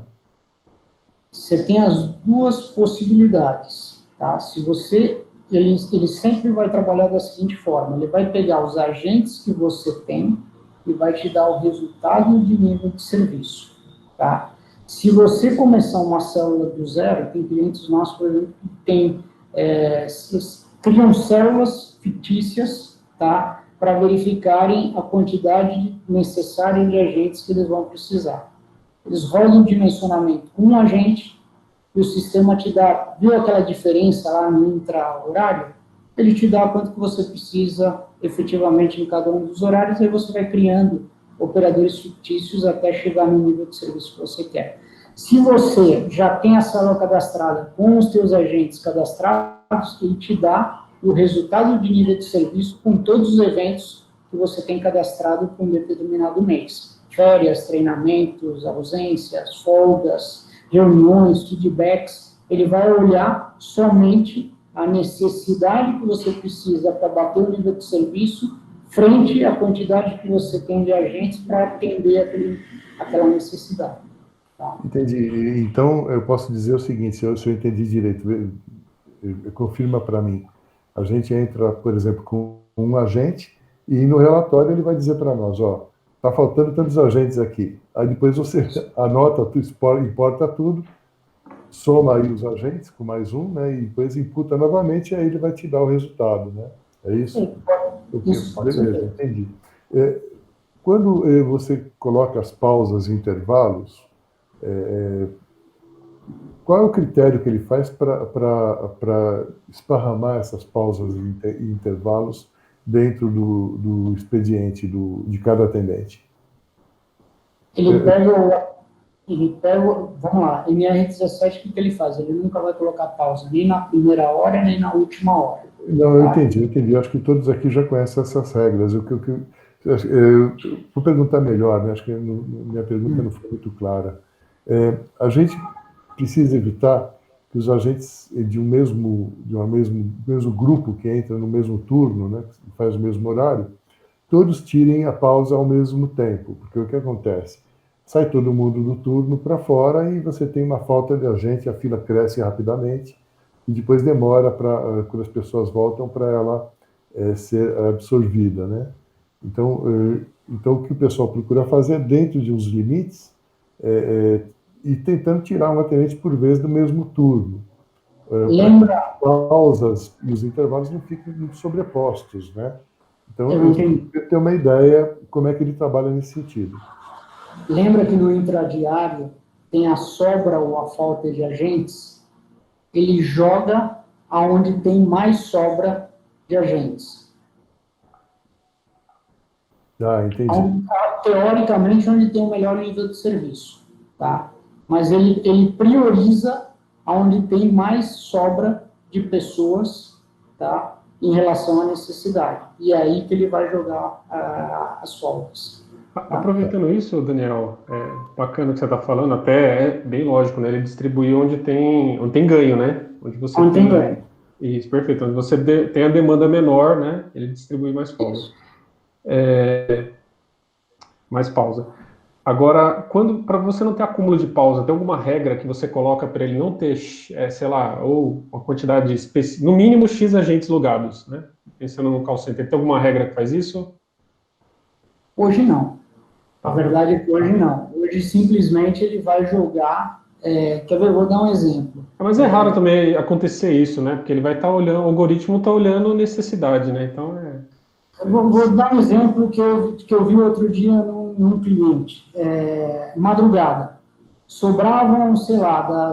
Você tem as duas possibilidades, tá? Se você, ele sempre vai trabalhar da seguinte forma, ele vai pegar os agentes que você tem e vai te dar o resultado de nível de serviço, tá? Se você começar uma célula do zero, tem clientes nossos, por exemplo, que criam células fictícias, tá? Para verificarem a quantidade necessária de agentes que eles vão precisar. Eles rodam o dimensionamento com um agente e o sistema te dá, viu aquela diferença lá no intra-horário? Ele te dá quanto que você precisa efetivamente em cada um dos horários, aí você vai criando operadores fictícios até chegar no nível de serviço que você quer. Se você já tem a célula cadastrada com os teus agentes cadastrados, ele te dá o resultado de nível de serviço com todos os eventos que você tem cadastrado por um determinado mês. Férias, treinamentos, ausências, folgas, reuniões, feedbacks. Ele vai olhar somente a necessidade que você precisa para bater o nível de serviço frente à quantidade que você tem de agentes para atender aquela necessidade. Tá? Entendi. Então, eu posso dizer o seguinte, se eu entendi direito, confirma para mim. A gente entra, por exemplo, com um agente e no relatório ele vai dizer para nós, ó, está faltando tantos agentes aqui. Aí depois você anota, importa tudo, soma aí os agentes com mais um, né, e depois imputa novamente e aí ele vai te dar o resultado, né? É isso? Isso, beleza, entendi. Quando você coloca as pausas e intervalos, qual é o critério que ele faz para esparramar essas pausas e intervalos dentro do expediente de cada atendente? Ele pega, vamos lá, MR17, o que ele faz? Ele nunca vai colocar pausa, nem na primeira hora, nem na última hora. Não, eu entendi. Acho que todos aqui já conhecem essas regras. Eu vou perguntar melhor, né? Acho que minha pergunta não foi muito clara. A gente precisa evitar que os agentes de um mesmo grupo que entra no mesmo turno, né, que faz o mesmo horário, todos tirem a pausa ao mesmo tempo, porque o que acontece? Sai todo mundo do turno para fora e você tem uma falta de agente, a fila cresce rapidamente e depois demora quando as pessoas voltam para ela ser absorvida, né? Então, o que o pessoal procura fazer dentro de uns limites e tentando tirar um atendente por vez do mesmo turno. Lembra? As pausas e os intervalos não ficam muito sobrepostos, né? Então, eu queria ter uma ideia como é que ele trabalha nesse sentido. Lembra que no intradiário tem a sobra ou a falta de agentes? Ele joga aonde tem mais sobra de agentes. Entendi. Teoricamente, onde tem o melhor nível de serviço, tá? Mas ele prioriza onde tem mais sobra de pessoas tá? Em relação à necessidade. E é aí que ele vai jogar as folgas. Aproveitando isso, Daniel, bacana o que você está falando, até é bem lógico, né? Ele distribui onde tem ganho, né? Onde tem ganho. Isso, perfeito. Onde você tem a demanda menor, né? Ele distribui mais folgas. Mais pausa. Agora, para você não ter acúmulo de pausa, tem alguma regra que você coloca para ele não ter, sei lá, ou uma quantidade no mínimo X agentes logados, né? Pensando no call center, tem alguma regra que faz isso? Hoje não. A verdade é que hoje não. Hoje simplesmente ele vai jogar. Quer ver? Vou dar um exemplo. Mas é raro também acontecer isso, né? Porque ele vai estar olhando, o algoritmo está olhando necessidade, né? Então Vou dar um exemplo que eu vi outro dia num cliente. Madrugada. Sobravam, sei lá,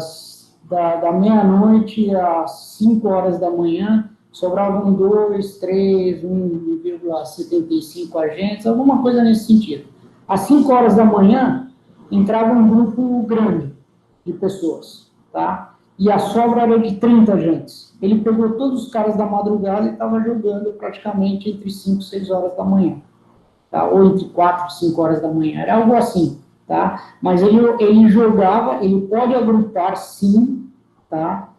da meia-noite às 5 horas da manhã, sobravam 2, 3, 1,75 agentes, alguma coisa nesse sentido. Às 5 horas da manhã, entrava um grupo grande de pessoas, tá? E a sobra era de 30 agentes. Ele pegou todos os caras da madrugada e estava jogando praticamente entre 5 e 6 horas da manhã, tá? Ou entre 4 e 5 horas da manhã, era algo assim, tá? Mas ele jogava, ele pode agrupar sim, tá?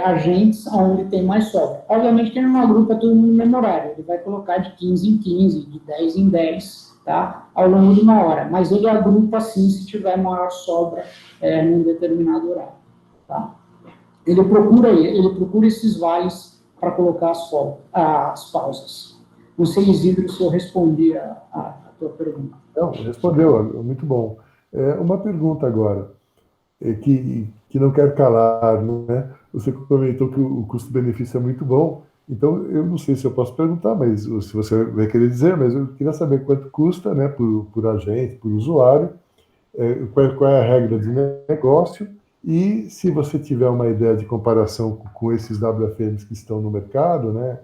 Agentes onde tem mais sobra. Obviamente que ele não agrupa todo mundo no mesmo horário, ele vai colocar de 15 em 15, de 10 em 10, tá? Ao longo de uma hora, mas ele agrupa sim se tiver maior sobra num determinado horário, tá? Ele procura esses vales para colocar as pausas. Não sei, Isidro, se eu respondi a tua pergunta. Não, respondeu, muito bom. Uma pergunta agora, que não quer calar, né? Você comentou que o custo-benefício é muito bom, então eu não sei se eu posso perguntar, mas se você vai querer dizer, mas eu queria saber quanto custa, né, por agente, por usuário, qual é a regra de negócio, e se você tiver uma ideia de comparação com esses WFMs que estão no mercado, né,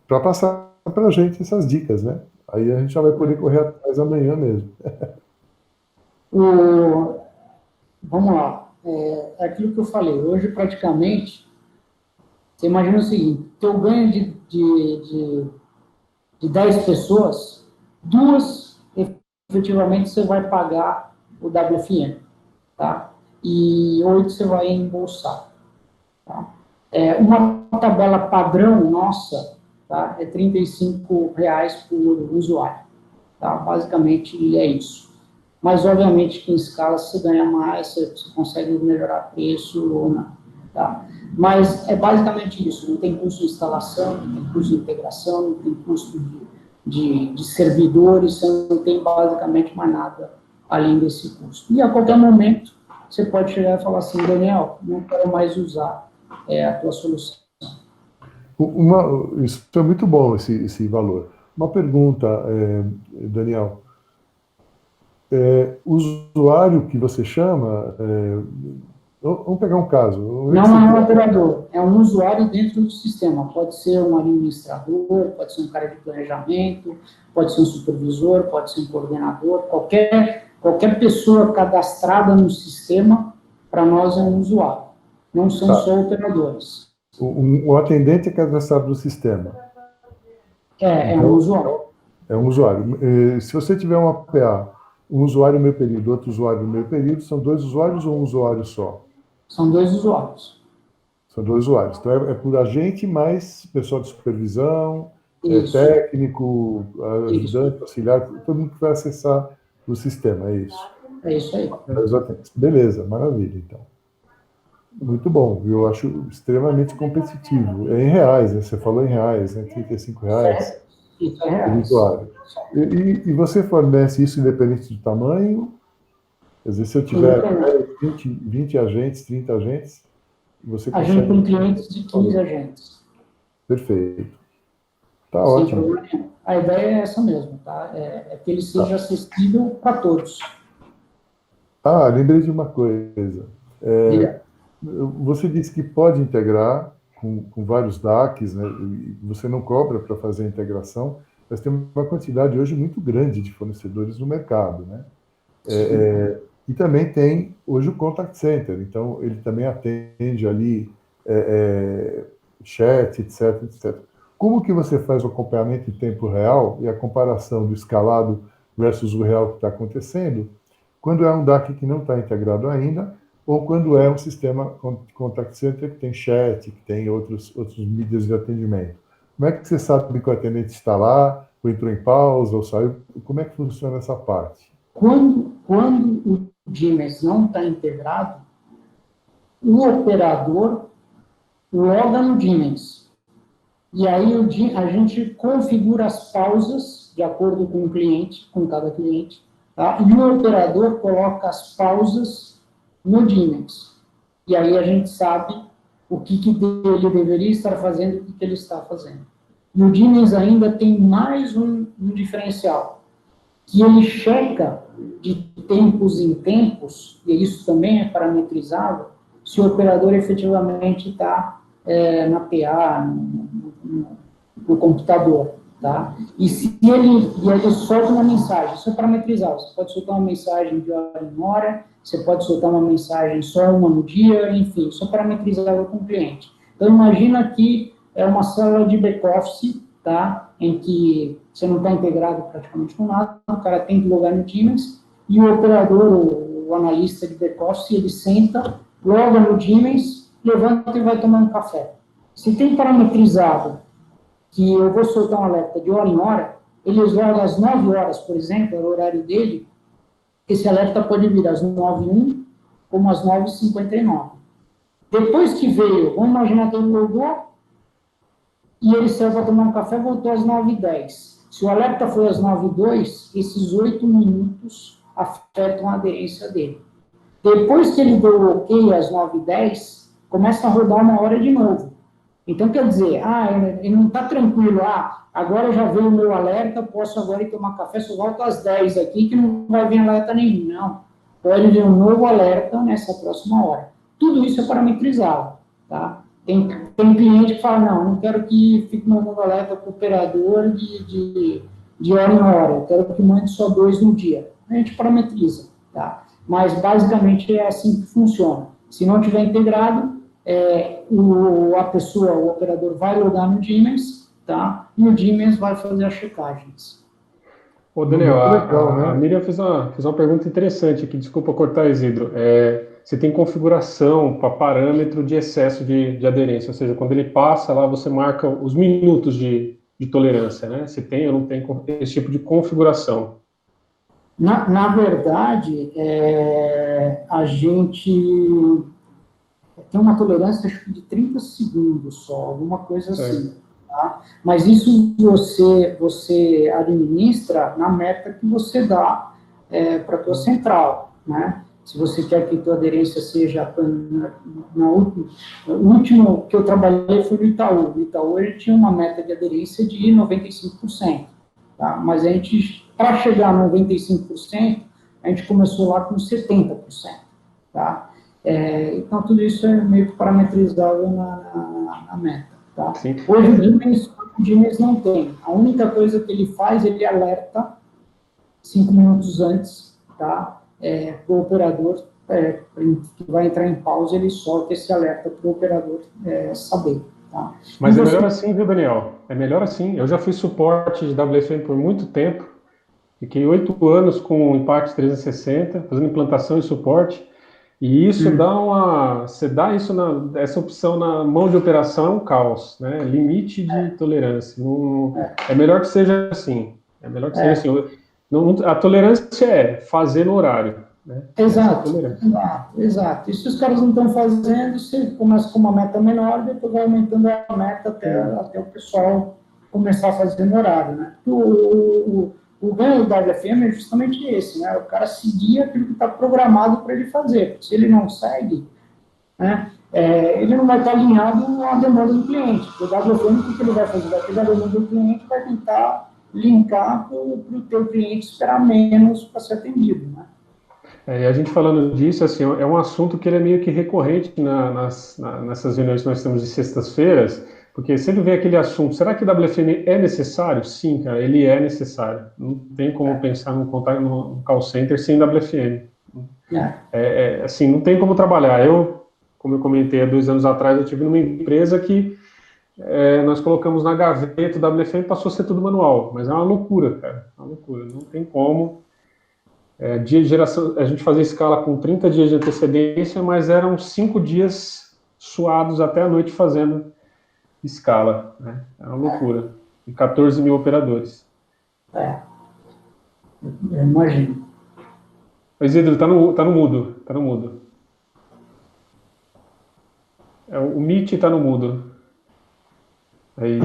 para passar para a gente essas dicas, né? Aí a gente já vai poder correr atrás amanhã mesmo. Vamos lá. É aquilo que eu falei. Hoje, praticamente, você imagina o seguinte: teu ganho de 10 pessoas, 2 efetivamente você vai pagar o WFM, tá? E 8 você vai embolsar, tá? Uma tabela padrão nossa, tá? É R$35 por usuário, tá? Basicamente é isso. Mas, obviamente, que em escala, se você ganha mais, você consegue melhorar preço ou não, tá? Mas é basicamente isso. Não tem custo de instalação, não tem custo de integração, não tem custo de servidores, você não tem basicamente mais nada além desse custo. E, a qualquer momento, você pode chegar e falar assim: Daniel, não quero mais usar a tua solução. Isso é muito bom, esse valor. Uma pergunta, Daniel. O usuário que você chama, vamos pegar um caso. Não é um operador, é um usuário dentro do sistema. Pode ser um administrador, pode ser um cara de planejamento, pode ser um supervisor, pode ser um coordenador, qualquer pessoa cadastrada no sistema, para nós é um usuário. Não são só operadores. O atendente é cadastrado no sistema. É um usuário. É um usuário. Se você tiver um APA, um usuário meio período, outro usuário meio período, são 2 usuários ou um usuário só? São 2 usuários. São 2 usuários. Então, é por agente mais pessoal de supervisão, técnico, ajudante, auxiliar, todo mundo que vai acessar o sistema, é isso? É isso aí. Beleza, maravilha, então. Muito bom, eu acho extremamente competitivo. É em reais, né? Você falou em reais, né? R$35 por usuário. E você fornece isso independente do tamanho? Quer dizer, se eu tiver 20 agentes, 30 agentes, você consegue... A gente tem clientes de 15 agentes. Perfeito. Tá ótimo. A ideia é essa mesmo, tá? É que ele seja acessível para todos. Lembrei de uma coisa. Você disse que pode integrar com vários DACs, né? Você não cobra para fazer a integração, mas tem uma quantidade hoje muito grande de fornecedores no mercado, né? E também tem hoje o Contact Center, então ele também atende ali chat, etc, etc. Como que você faz o acompanhamento em tempo real e a comparação do escalado versus o real que está acontecendo, quando é um DAC que não está integrado ainda, ou quando é um sistema contact center que tem chat, que tem outros mídias de atendimento? Como é que você sabe que o atendente está lá, ou entrou em pausa, ou saiu? Como é que funciona essa parte? Quando o Gmail não está integrado, o operador loga no Gmail. E aí a gente configura as pausas de acordo com o cliente, com cada cliente, tá? E o operador coloca as pausas no Gmail. E aí a gente sabe o que ele deveria estar fazendo e o que ele está fazendo. No Gmail ainda tem mais um diferencial, que ele checa de tempos em tempos, e isso também é parametrizável, se o operador efetivamente está na PA, no computador, tá? E ele solta uma mensagem, isso é parametrizável, você pode soltar uma mensagem de hora em hora, você pode soltar uma mensagem só uma no dia, enfim, isso é parametrizável com o cliente. Então, imagina que é uma célula de back-office, tá? Em que você não está integrado praticamente com nada, o cara tem que logar no Teams, e o operador, o analista de back-office, ele senta, loga no Teams, levanta e vai tomar um café. Se tem parametrizado que eu vou soltar um alerta de hora em hora, eles logam às 9 horas, por exemplo, é o horário dele, esse alerta pode vir às 9h01, como às 9h59. Depois que veio, vamos imaginar que ele logou, e ele saiu para tomar um café, voltou às 9h10. Se o alerta foi às 9h02, esses 8 minutos afetam a aderência dele. Depois que ele deu o ok às 9h10, começa a rodar uma hora de novo. Então, quer dizer, ele não está tranquilo, agora já veio o meu alerta, posso agora ir tomar café, só volto às 10 aqui, que não vai vir alerta nenhum. Não, pode vir um novo alerta nessa próxima hora. Tudo isso é parametrizado, tá? Tem cliente que fala, não quero que fique mandando alerta para o operador de hora em hora, eu quero que mande só 2 no dia. A gente parametriza, tá? Mas, basicamente, é assim que funciona. Se não tiver integrado, o operador vai logar no Gmail, tá? E o Gmail vai fazer as checagens. Ô, Daniel, a Miriam fez uma pergunta interessante aqui, desculpa cortar, Isidro. Você tem configuração para parâmetro de excesso de aderência, ou seja, quando ele passa lá, você marca os minutos de tolerância, né? Se tem ou não tem esse tipo de configuração. Na verdade, a gente tem uma tolerância, acho que de 30 segundos só, alguma coisa assim. Tá? Mas isso você administra na meta que você dá para a tua central, né? Se você quer que a tua aderência seja... O último que eu trabalhei foi no Itaú. No Itaú, ele tinha uma meta de aderência de 95%. Tá? Mas a gente, para chegar a 95%, a gente começou lá com 70%. Tá? Então, tudo isso é meio que parametrizável na meta. Tá? Hoje o Gmail não tem. A única coisa que ele faz, ele alerta 5 minutos antes, tá? Para o operador que vai entrar em pausa, ele solta esse alerta para o operador saber. Tá? Mas é melhor assim, viu, Daniel? É melhor assim. Eu já fiz suporte de WFM por muito tempo, fiquei 8 anos com o Impact 360, fazendo implantação e suporte, e isso você dá essa opção na mão de operação, é um caos, né? Limite de tolerância. É melhor que seja assim. É melhor que seja assim. A tolerância é fazer no horário. Né? Exato. E se os caras não estão fazendo, você começa com uma meta menor, depois vai aumentando a meta até o pessoal começar a fazer no horário. Né? O ganho do WFM é justamente esse, né? O cara seguir aquilo que está programado para ele fazer. Se ele não segue, né, ele não vai estar alinhado à demanda do cliente. O WFM, o que ele vai fazer? Vai pegar a demanda do cliente e vai tentar linkar para o teu cliente esperar menos para ser atendido, né? E a gente falando disso, assim, é um assunto que ele é meio que recorrente nessas reuniões que nós temos de sextas-feiras, porque sempre vem aquele assunto, será que o WFM é necessário? Sim, cara, ele é necessário. Não tem como pensar num call center sem WFM. Assim, não tem como trabalhar. Como eu comentei há 2 anos atrás, eu tive numa empresa que nós colocamos na gaveta, o WFM passou a ser tudo manual, mas é uma loucura, cara, é uma loucura, não tem como. Dia de geração, a gente fazia escala com 30 dias de antecedência, mas eram 5 dias suados até a noite fazendo escala, né? É uma loucura. E 14 mil operadores. Eu imagino. Isidro, tá no mudo. O Meet tá no mudo. Aí.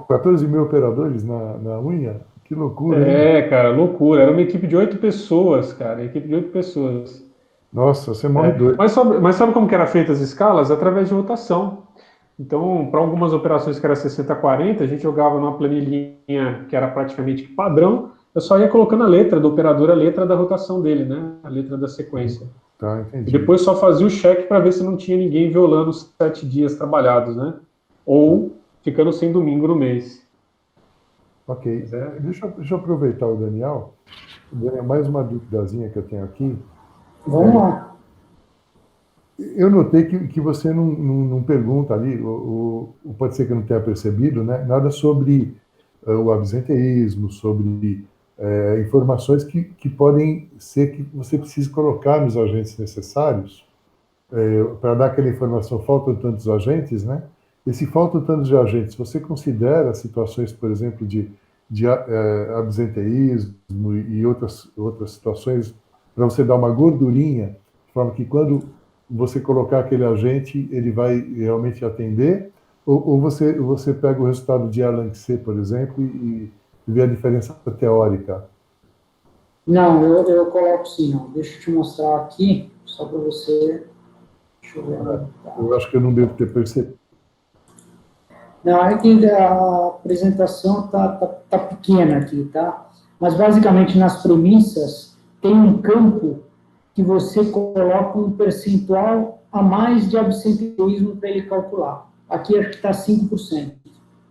14 mil operadores na unha? Que loucura, hein? Cara, loucura. Era uma equipe de 8 pessoas, cara. Equipe de 8 pessoas. Nossa, você morre doido. Mas sabe como que era feita as escalas? Através de rotação. Então, para algumas operações que era 60-40, a gente jogava numa planilhinha que era praticamente padrão, eu só ia colocando a letra do operador, a letra da rotação dele, né? A letra da sequência. Tá, entendi. E depois só fazia o cheque para ver se não tinha ninguém violando os 7 dias trabalhados, né? Ou ficando sem domingo no mês. Ok. Deixa eu aproveitar o Daniel. Daniel, mais uma duvidazinha que eu tenho aqui. Vamos lá. Eu notei que você não pergunta ali, pode ser que eu não tenha percebido, né? Nada sobre o absenteísmo, sobre informações que podem ser que você precise colocar nos agentes necessários para dar aquela informação, faltam tantos agentes, né? E se faltam tantos agentes, você considera situações, por exemplo, de absenteísmo e outras situações para você dar uma gordurinha, de forma que quando você colocar aquele agente, ele vai realmente atender, ou você pega o resultado de Erlang-C, por exemplo, e vê a diferença teórica? Não, eu coloco sim, não. Deixa eu te mostrar aqui, só para você. Deixa eu ver. Eu acho que eu não devo ter percebido. Não, é que a apresentação tá pequena aqui, tá? Mas basicamente nas premissas tem um campo que você coloca um percentual a mais de absenteísmo para ele calcular. Aqui acho que está 5%,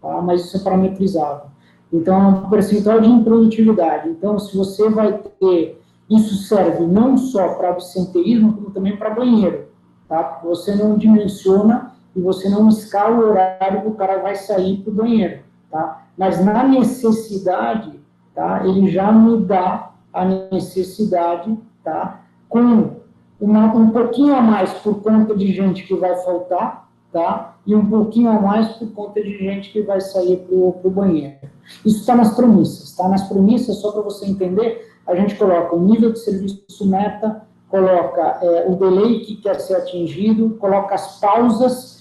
tá? Mas isso é parametrizável. Então, é um percentual de improdutividade. Então, se você vai ter... Isso serve não só para absenteísmo, como também para banheiro, tá? Porque você não dimensiona e você não escala o horário que o cara vai sair para o banheiro, tá? Mas na necessidade, tá? Ele já me dá a necessidade, tá? Com um pouquinho a mais por conta de gente que vai faltar, tá? E um pouquinho a mais por conta de gente que vai sair para o banheiro. Isso está nas premissas, tá? Nas premissas, só para você entender, a gente coloca o nível de serviço meta, coloca o delay que quer ser atingido, coloca as pausas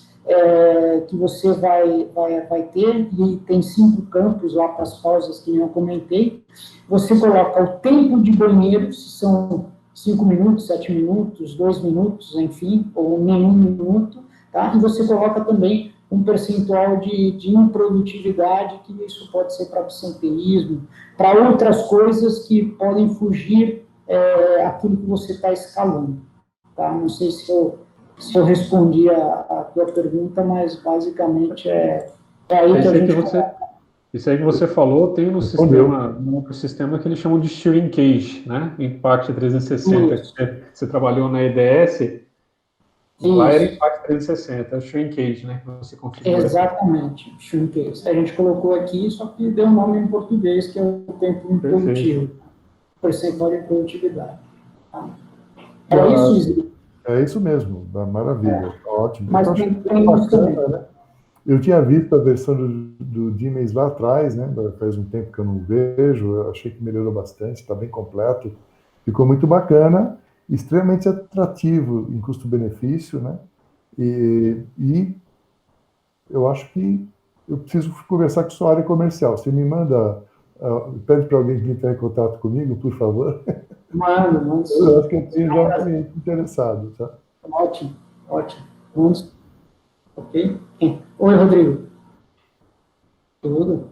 que você vai ter, e tem 5 campos lá para as pausas que eu comentei. Você coloca o tempo de banheiro, se são 5 minutos, 7 minutos, 2 minutos, enfim, ou nenhum minuto, tá? E você coloca também um percentual de improdutividade, que isso pode ser para absenteísmo, para outras coisas que podem fugir aquilo que você está escalando, tá? Não sei se eu respondi a tua pergunta, mas basicamente é aí que a gente... Isso aí que você falou, tem no outro sistema que eles chamam de shrinkage, né? Impact 360. Você trabalhou na EDS, lá era Impact 360, é o shrinkage, né? Que você configura. Exatamente, shrinkage. A gente colocou aqui, só que deu um nome em português, que é o tempo improdutivo, percentual de produtividade. Tá? É isso mesmo, maravilha, ótimo. Mas então, tem bacana, né? Eu tinha visto a versão do Gmail lá atrás, né? Faz um tempo que eu não vejo, eu achei que melhorou bastante, está bem completo, ficou muito bacana, extremamente atrativo em custo-benefício, né? E eu acho que eu preciso conversar com sua área comercial. Você me manda, pede para alguém que entrar em contato comigo, por favor. Mano. Eu acho que eu tenho já um cliente interessado, tá? Ótimo. Vamos. Ok? Oi, Rodrigo. Tudo?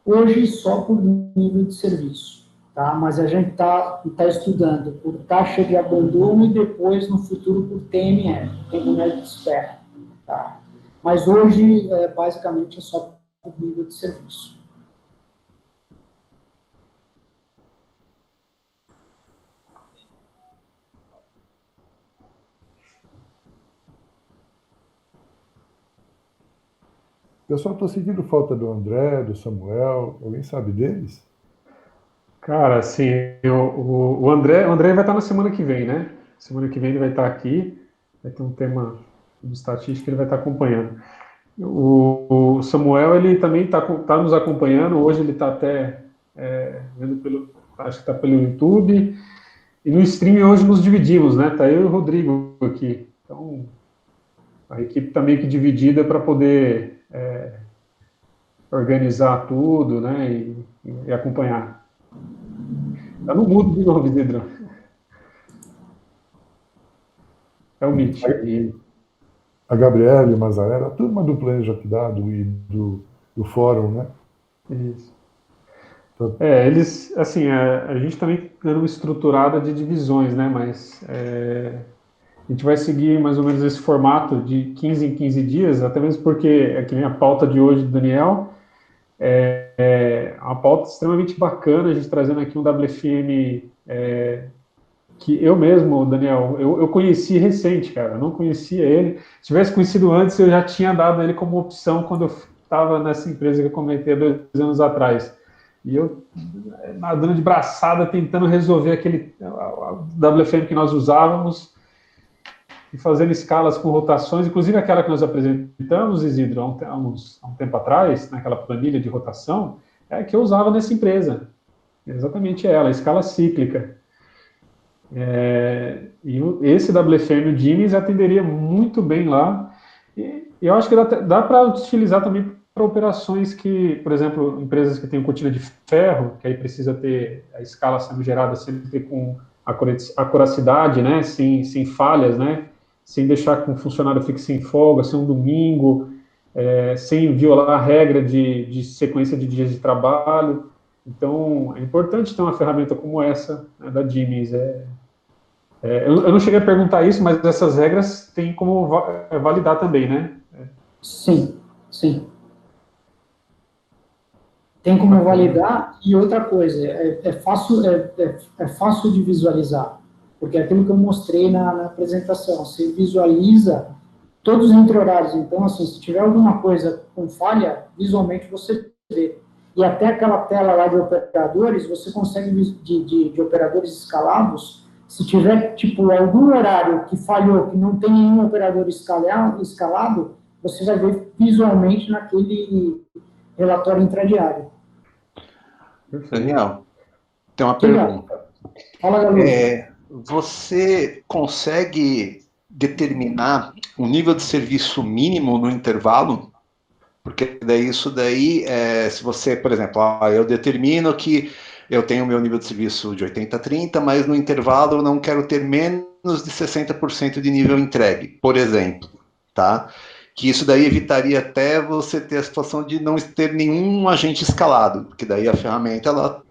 Hoje só por nível de serviço, tá? Mas a gente tá estudando por taxa de abandono e depois, no futuro, por TMR, tempo médio de espera, tá? Mas hoje, basicamente, é só por nível de serviço. Pessoal, estou sentindo falta do André, do Samuel, alguém sabe deles? Cara, assim, o André vai estar na semana que vem, né? Semana que vem ele vai estar aqui, vai ter um tema de estatística, ele vai estar acompanhando. O Samuel, ele também está nos acompanhando, hoje ele está até vendo acho que está pelo YouTube, e no stream hoje nos dividimos, né? Tá eu e o Rodrigo aqui. Então, a equipe está meio que dividida para poder organizar tudo, né? E acompanhar. Tá no mudo de novo, Isidro. É o Mitch. A Gabriela, o Mazarela, a turma do Planeja Cuidado e do Fórum, né? Isso. Eles, assim, a gente também dando uma estruturada de divisões, né? Mas a gente vai seguir mais ou menos esse formato de 15 em 15 dias, até mesmo porque é que nem a pauta de hoje do Daniel, uma pauta extremamente bacana, a gente trazendo aqui um WFM que eu mesmo, Daniel, eu conheci recente, cara, eu não conhecia ele. Se tivesse conhecido antes, eu já tinha dado ele como opção quando eu estava nessa empresa que eu comentei há 2 anos atrás. E eu, nadando de braçada, tentando resolver aquele WFM que nós usávamos, e fazendo escalas com rotações, inclusive aquela que nós apresentamos, Isidro, há um tempo atrás, naquela planilha de rotação, que eu usava nessa empresa. Exatamente ela, a escala cíclica. E esse WFM, o Jimmy's, atenderia muito bem lá. E eu acho que dá para utilizar também para operações que, por exemplo, empresas que têm cortina de ferro, que aí precisa ter a escala sendo gerada sempre com acuracidade, né, sem falhas, né, sem deixar que um funcionário fique sem folga, sem um domingo, sem violar a regra de sequência de dias de trabalho. Então, é importante ter uma ferramenta como essa, né, da Jimmy's. Eu não cheguei a perguntar isso, mas essas regras têm como validar também, né? Sim, sim. Tem como validar, e outra coisa, é fácil de visualizar, porque é aquilo que eu mostrei na apresentação, você visualiza todos os entre-horários, então, assim, se tiver alguma coisa com falha, visualmente você vê. E até aquela tela lá de operadores, você consegue, de operadores escalados, se tiver, tipo, algum horário que falhou, que não tem nenhum operador escalado, você vai ver visualmente naquele relatório intradiário. Daniel, tem uma pergunta. Fala, Gabriel. Você consegue determinar o nível de serviço mínimo no intervalo? Porque isso daí, se você, por exemplo, eu determino que eu tenho o meu nível de serviço de 80/30, mas no intervalo eu não quero ter menos de 60% de nível entregue, por exemplo, tá? Que isso daí evitaria até você ter a situação de não ter nenhum agente escalado, porque daí a ferramenta ela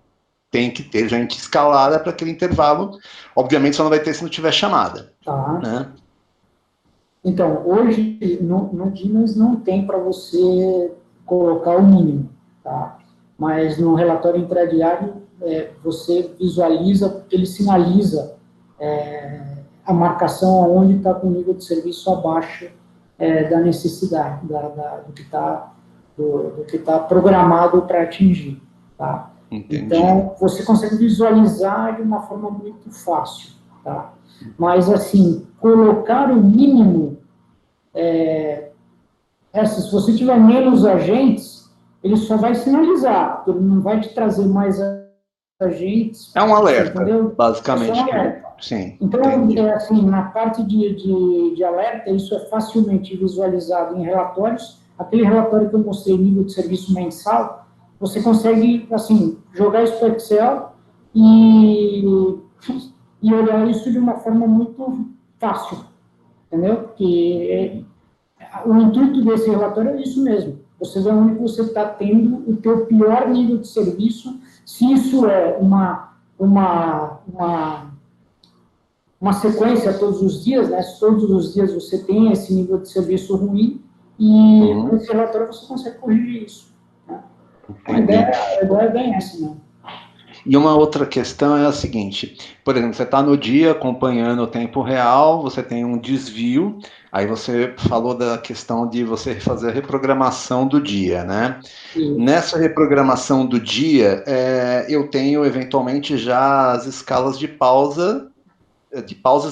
tem que ter gente escalada para aquele intervalo. Obviamente só não vai ter se não tiver chamada. Tá. Né? Então, hoje no Gmail não tem para você colocar o mínimo, tá? Mas no relatório intradiário você visualiza, porque ele sinaliza a marcação onde está com o nível de serviço abaixo da necessidade, do que está programado para atingir, tá? Entendi. Então, você consegue visualizar de uma forma muito fácil, tá? Mas, assim, colocar o mínimo, se você tiver menos agentes, ele só vai sinalizar, porque ele não vai te trazer mais agentes. É um alerta, entendeu? basicamente. É um alerta. Sim, então, assim, na parte de alerta, isso é facilmente visualizado em relatórios. Aquele relatório que eu mostrei, nível de serviço mensal, você consegue, assim, jogar isso para o Excel e olhar isso de uma forma muito fácil, entendeu? Porque o intuito desse relatório é isso mesmo. Você vê onde você está tendo o teu pior nível de serviço, se isso é uma sequência todos os dias, né? Se todos os dias você tem esse nível de serviço ruim, e nesse relatório você consegue corrigir isso. Né? A ideia é bem essa, né? E uma outra questão é a seguinte, por exemplo, você está no dia acompanhando o tempo real, você tem um desvio, aí você falou da questão de você fazer a reprogramação do dia, né? Nessa reprogramação do dia, eu tenho eventualmente já as escalas de pausas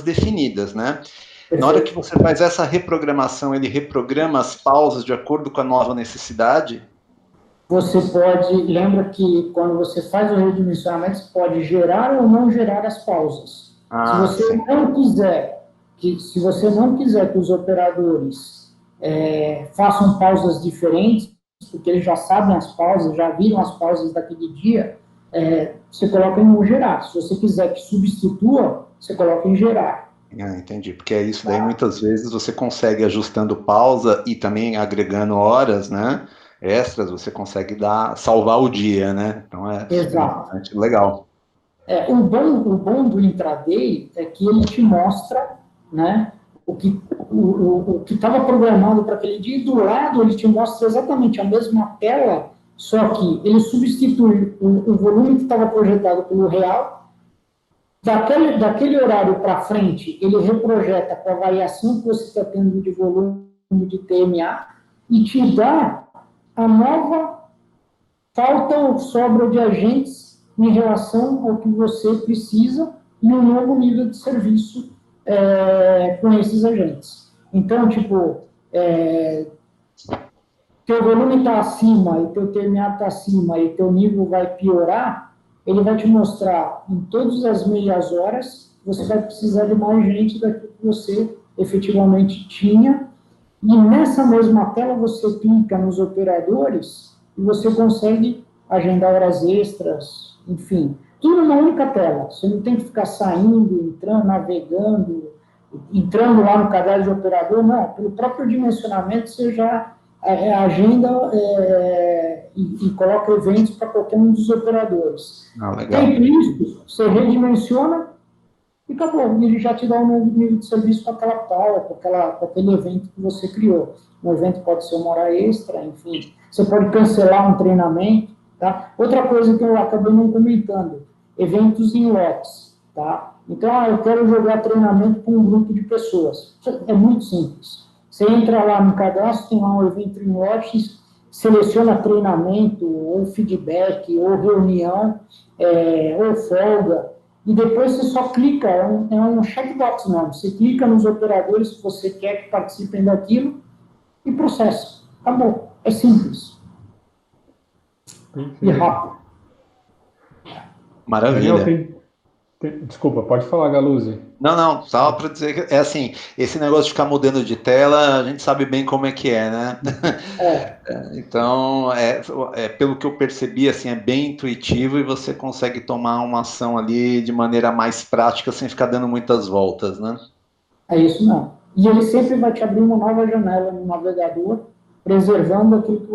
definidas, né? Na hora que você faz essa reprogramação, ele reprograma as pausas de acordo com a nova necessidade? Você pode, lembra que quando você faz o redimensionamento, você pode gerar ou não gerar as pausas. Se você não quiser que os operadores façam pausas diferentes, porque eles já sabem as pausas, já viram as pausas daquele dia, você coloca em não gerar. Se você quiser que substitua, você coloca em gerar. Entendi, porque é isso daí, muitas vezes você consegue ajustando pausa e também agregando horas, né? Extras, você consegue salvar o dia, né? Então é bastante legal. O bom do intraday é que ele te mostra, né, o que estava programado para aquele dia, e do lado ele te mostra exatamente a mesma tela, só que ele substitui o volume que estava projetado pelo real, daquele horário para frente, ele reprojeta com a variação que você está tendo de volume de TMA e te dá a nova falta ou sobra de agentes em relação ao que você precisa e um novo nível de serviço com esses agentes. Então, tipo, teu volume está acima e teu TMA está acima e teu nível vai piorar, ele vai te mostrar em todas as meias horas, você vai precisar de mais gente daquilo que você efetivamente tinha, e nessa mesma tela você clica nos operadores e você consegue agendar horas extras, enfim, tudo na única tela. Você não tem que ficar saindo, entrando, navegando, entrando lá no cadastro de operador, não. Pelo próprio dimensionamento você já agenda e coloca eventos para qualquer um dos operadores. Feito isso, você redimensiona e acabou. E ele já te dá um novo nível de serviço com aquela pau, com aquele evento que você criou. Um evento pode ser uma hora extra, enfim. Você pode cancelar um treinamento, tá? Outra coisa que eu acabei não comentando, eventos em lotes, tá? Então, eu quero jogar treinamento com um grupo de pessoas. É muito simples. Você entra lá no cadastro, tem lá um evento em lotes, seleciona treinamento, ou feedback, ou reunião, ou folga, e depois você só clica, é um checkbox mesmo, você clica nos operadores que você quer que participem daquilo e processa. Acabou. É simples. E rápido. Maravilha. Desculpa, pode falar, Galuzzi. Não, só para dizer que assim, esse negócio de ficar mudando de tela, a gente sabe bem como é que é, né? Então, pelo que eu percebi, assim, é bem intuitivo e você consegue tomar uma ação ali de maneira mais prática, sem ficar dando muitas voltas, né? É isso mesmo. E ele sempre vai te abrir uma nova janela no navegador, preservando aquilo que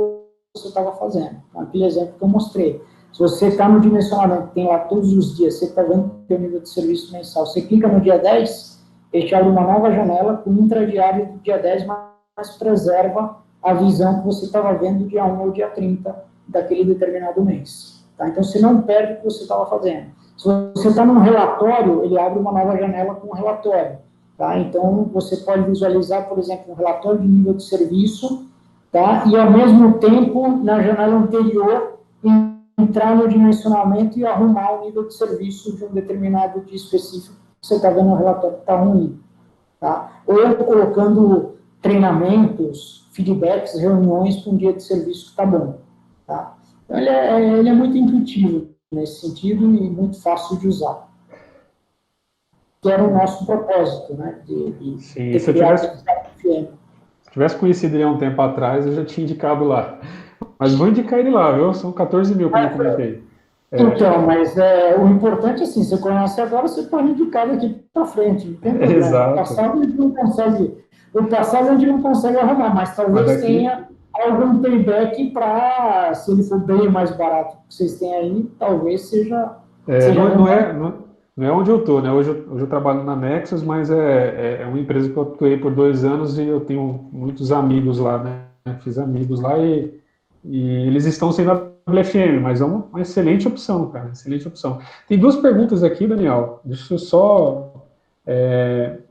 você estava fazendo. Aquele exemplo que eu mostrei. Se você está no dimensionamento, tem lá todos os dias, você está vendo o seu nível de serviço mensal, você clica no dia 10, ele te abre uma nova janela com intradiário do dia 10, mas preserva a visão que você estava vendo dia 1 ou dia 30 daquele determinado mês. Tá? Então, você não perde o que você estava fazendo. Se você está num relatório, ele abre uma nova janela com um relatório. Tá? Então, você pode visualizar, por exemplo, um relatório de nível de serviço, tá? E, ao mesmo tempo, na janela anterior, entrar no dimensionamento e arrumar o nível de serviço de um determinado dia específico que você está vendo no relatório que está ruim. Tá? Ou eu colocando treinamentos, feedbacks, reuniões para um dia de serviço que está bom. Tá? Então, ele é muito intuitivo nesse sentido e muito fácil de usar. Que era o nosso propósito, né? Sim, se eu tivesse conhecido ele há um tempo atrás, eu já tinha indicado lá. Mas vou indicar ele lá, viu? São 14 mil, como eu comentei. Então, mas o importante é assim, você conhece agora, você pode indicar daqui para frente, não tem problema. Exato. O passado a gente não consegue arrumar, mas talvez tenha algum payback para, se ele for bem mais barato que vocês têm aí, talvez seja... Não é onde eu estou, né? Hoje eu trabalho na Nexus, mas é uma empresa que eu atuei por 2 anos e eu tenho muitos amigos lá, né? Fiz amigos lá e eles estão sendo FM, mas é uma excelente opção, cara, excelente opção. Tem duas perguntas aqui, Daniel, deixa eu só...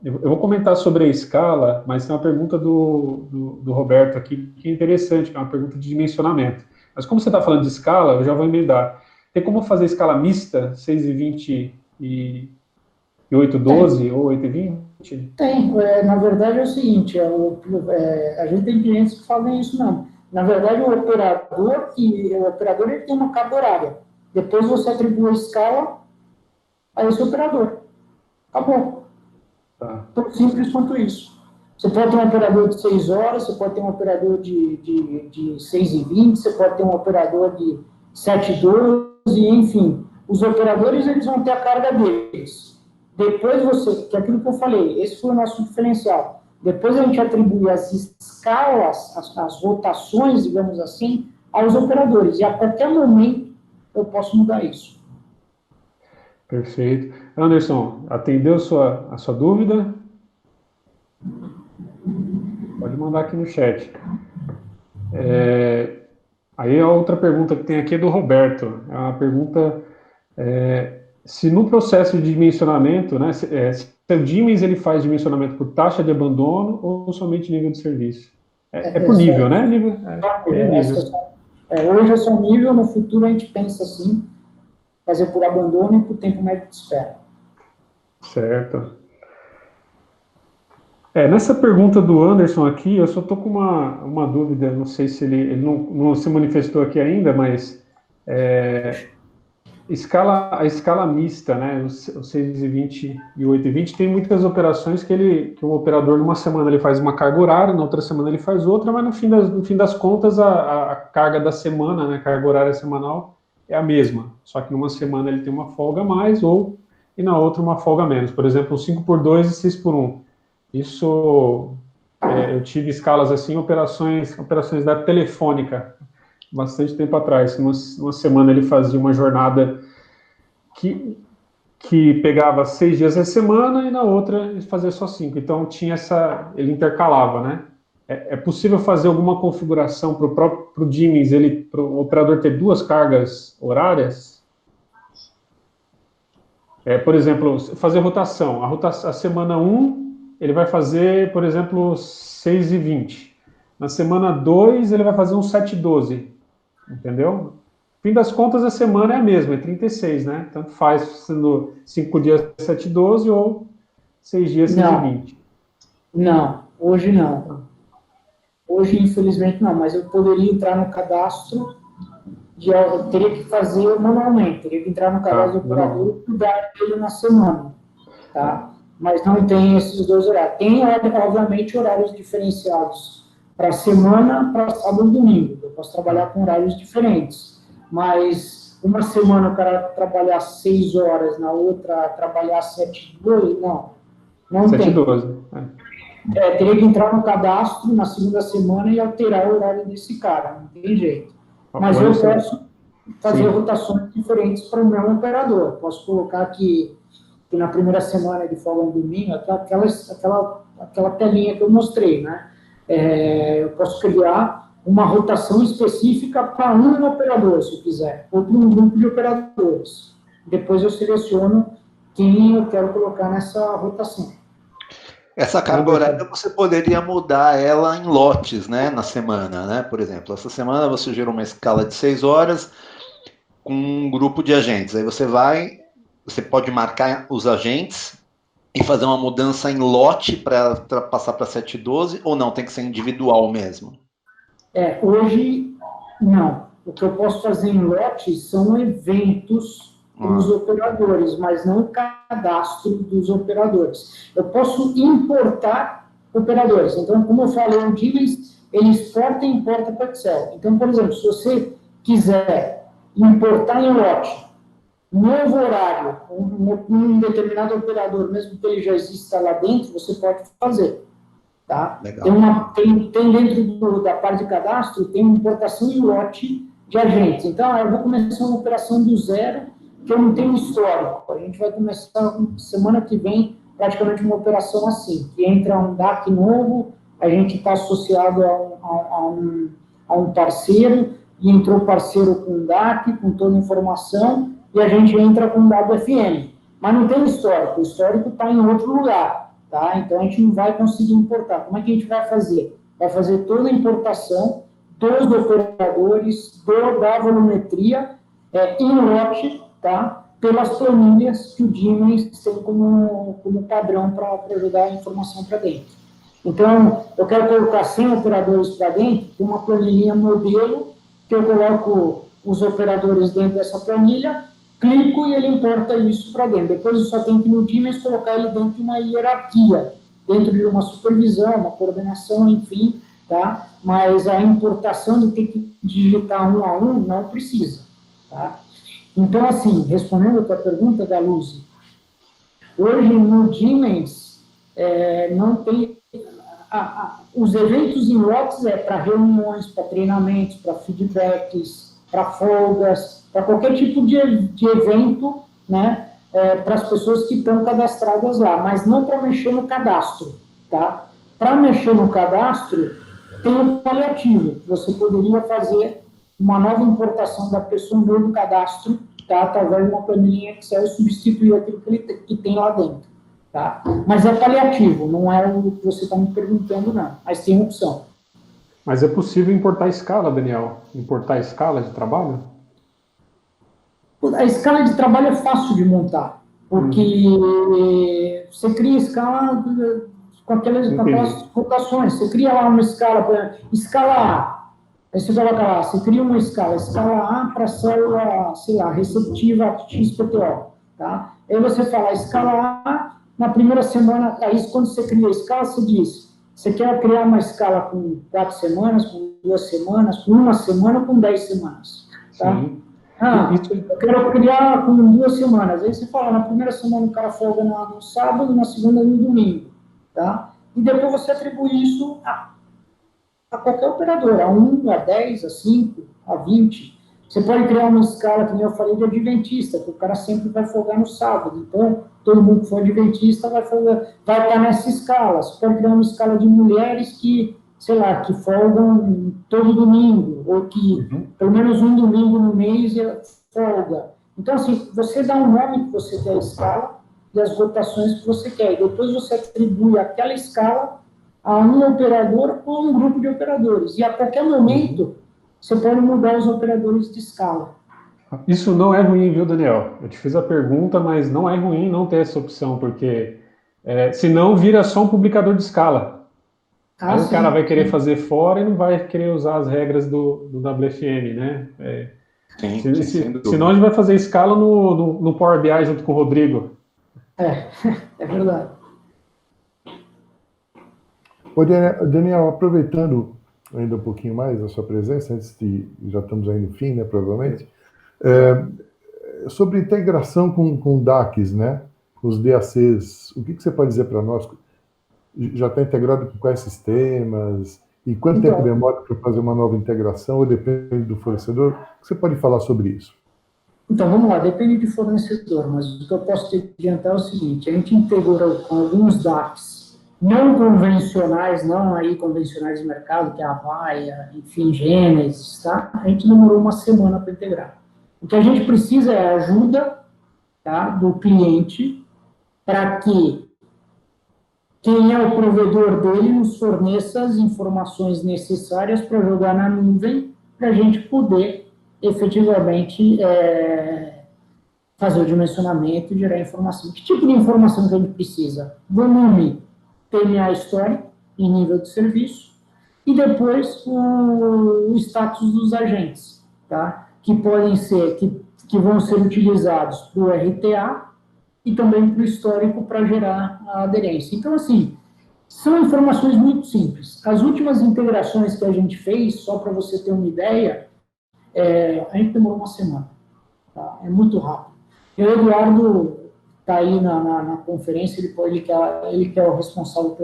eu vou comentar sobre a escala, mas tem uma pergunta do Roberto aqui, que é interessante, que é uma pergunta de dimensionamento. Mas como você está falando de escala, eu já vou emendar. Tem como fazer escala mista, 6:20 e 8:12 ou 8:20? Tem. Na verdade é o seguinte, a gente tem clientes que fazem isso não. Na verdade, o operador ele tem uma carga horária. Depois você atribui a escala a esse operador. Acabou. Tá. Tão simples quanto isso. Você pode ter um operador de 6 horas, você pode ter um operador de 6:20, você pode ter um operador de 7:12, enfim. Os operadores, eles vão ter a carga deles. Depois que é aquilo que eu falei, esse foi o nosso diferencial. Depois a gente atribui as escalas, as rotações, digamos assim, aos operadores. E a qualquer momento eu posso mudar isso. Perfeito. Anderson, atendeu a sua dúvida? Pode mandar aqui no chat. Aí a outra pergunta que tem aqui é do Roberto. É uma pergunta se no processo de dimensionamento, né, se o Siemens ele faz dimensionamento por taxa de abandono ou somente nível de serviço? É por nível, né? Nível. Hoje é só nível, no futuro a gente pensa assim, fazer por abandono e por tempo médio de espera. Certo. Nessa pergunta do Anderson aqui, eu só estou com uma dúvida, não sei se ele não se manifestou aqui ainda, mas a escala mista, né, o 6:20 e o 8:20, tem muitas operações que o operador numa semana ele faz uma carga horária, na outra semana ele faz outra, mas no fim das contas a carga da semana, né, a carga horária semanal é a mesma, só que numa semana ele tem uma folga a mais e na outra uma folga a menos, por exemplo, um 5x2 e 6x1. Isso, eu tive escalas assim, operações da Telefônica, bastante tempo atrás. Numa semana ele fazia uma jornada que pegava 6 dias na semana e na outra ele fazia só 5. Então ele intercalava, né? É possível fazer alguma configuração para o próprio Siemens, para o operador ter duas cargas horárias? Por exemplo, fazer rotação. A semana 1, ele vai fazer, por exemplo, 6:20. Na semana 2, ele vai fazer um 7:12. Entendeu? No fim das contas, a semana é a mesma, é 36, né? Tanto faz sendo 5 dias 7:12 ou 6 dias 6:20. Não, hoje não. Hoje, infelizmente, não, mas eu poderia entrar no cadastro, eu teria que fazer manualmente, teria que entrar no cadastro do operador e cuidar dele na semana, tá? Mas não tem esses dois horários. Tem, obviamente, horários diferenciados para semana, para sábado e domingo. Eu posso trabalhar com horários diferentes. Mas uma semana o cara trabalhar 6 horas, na outra trabalhar 7:12, não 7:12. tem. Teria que entrar no cadastro na segunda semana e alterar o horário desse cara, não tem jeito. Mas eu posso fazer rotações diferentes para o meu operador. Posso colocar que na primeira semana ele folga no domingo, aquela telinha que eu mostrei, né? Eu posso criar uma rotação específica para um operador, se eu quiser, ou para um grupo de operadores. Depois eu seleciono quem eu quero colocar nessa rotação. Essa carga horária você poderia mudar ela em lotes, né, na semana, né? Por exemplo, essa semana você gerou uma escala de 6 horas com um grupo de agentes. Aí você pode marcar os agentes e fazer uma mudança em lote para passar para 7:12 ou não? Tem que ser individual mesmo? Hoje, não. O que eu posso fazer em lote são eventos dos operadores, mas não o cadastro dos operadores. Eu posso importar operadores. Então, como eu falei, o Siemens, ele exporta e importa para Excel. Então, por exemplo, se você quiser importar em lote novo horário, um determinado operador, mesmo que ele já exista lá dentro, você pode fazer. Tá? Tem dentro da parte de cadastro, tem uma importação em lote de agentes. Então, eu vou começar uma operação do zero, que eu não tenho histórico. A gente vai começar semana que vem praticamente uma operação assim, que entra um DAC novo, a gente está associado a um parceiro, e entrou parceiro com o DAC, com toda a informação, e a gente entra com o WFM. Mas não tem histórico, o histórico está em outro lugar, tá? Então a gente não vai conseguir importar. Como é que a gente vai fazer? Vai fazer toda a importação dos operadores, da volumetria, em lote, tá? Pelas planilhas que o Siemens tem como padrão para jogar a informação para dentro. Então, eu quero colocar 100 operadores para dentro, tem uma planilha modelo, que eu coloco os operadores dentro dessa planilha, clico e ele importa isso para dentro. Depois eu só tenho que no Siemens colocar ele dentro de uma hierarquia, dentro de uma supervisão, uma coordenação, enfim, tá? Mas a importação de ter que digitar um a um não precisa, tá? Então, assim, respondendo a tua pergunta, Galuzzi, hoje no Siemens não tem... os eventos em lotes para reuniões, para treinamentos, para feedbacks, para folgas, para qualquer tipo de evento, né, para as pessoas que estão cadastradas lá, mas não para mexer no cadastro, tá? Para mexer no cadastro, tem um paliativo. Você poderia fazer uma nova importação da pessoa no novo cadastro, tá? Através de uma planilha Excel e substituir aquilo que tem lá dentro. Tá? Mas é paliativo, não é o que você está me perguntando, não. Mas tem opção. Mas é possível importar escala, Daniel? Importar escala de trabalho? A escala de trabalho é fácil de montar, porque você cria escala com aquelas rotações. Você cria lá uma escala, por exemplo, escala A. Aí você coloca lá, você cria uma escala A para célula, sei lá, receptiva XPTO. Tá? Aí você fala, escala A, na primeira semana, aí quando você cria a escala, você diz, você quer criar uma escala com 4 semanas, com 2 semanas, com 1 semana ou com 10 semanas. Tá? Eu quero criar com 2 semanas. Aí você fala, na primeira semana o cara folga no sábado, na segunda no domingo. Tá? E depois você atribui isso a qualquer operador, a 1, a 10, a 5, a 20. Você pode criar uma escala, que nem eu falei, de adventista, que o cara sempre vai folgar no sábado. Então, todo mundo que for adventista vai estar nessa escala. Você pode criar uma escala de mulheres que, sei lá, que folgam todo domingo, ou que pelo menos um domingo no mês folga. Então, assim, você dá um nome que você quer a escala e as rotações que você quer. E depois você atribui aquela escala a um operador ou um grupo de operadores. E a qualquer momento... você pode mudar os operadores de escala. Isso não é ruim, viu, Daniel? Eu te fiz a pergunta, mas não é ruim não ter essa opção, porque senão vira só um publicador de escala. Aí o cara vai querer fazer fora e não vai querer usar as regras do WFM, né? Senão a gente vai fazer escala no Power BI junto com o Rodrigo. É verdade. Ô, Daniel, aproveitando ainda um pouquinho mais a sua presença, já estamos aí no fim, né, provavelmente, sobre integração com DACs, né, com os DACs, o que você pode dizer para nós? Já está integrado com quais sistemas? E quanto tempo demora para fazer uma nova integração, ou depende do fornecedor? O que você pode falar sobre isso? Então, vamos lá, depende do fornecedor, mas o que eu posso te adiantar é o seguinte, a gente integrou com alguns DACs não convencionais, não aí convencionais de mercado, que é a Avaya, enfim, Gênesis, tá? A gente demorou uma semana para integrar. O que a gente precisa é ajuda, tá, do cliente para que quem é o provedor dele nos forneça as informações necessárias para jogar na nuvem, para a gente poder efetivamente fazer o dimensionamento e gerar informação. Que tipo de informação que a gente precisa? Volume, TMA histórico em nível de serviço, e depois o status dos agentes, tá? Que podem ser, que vão ser utilizados para o RTA e também para o histórico para gerar a aderência. Então, assim, são informações muito simples. As últimas integrações que a gente fez, só para você ter uma ideia, a gente demorou uma semana, tá? É muito rápido. E o Eduardo está aí na conferência, ele que é o responsável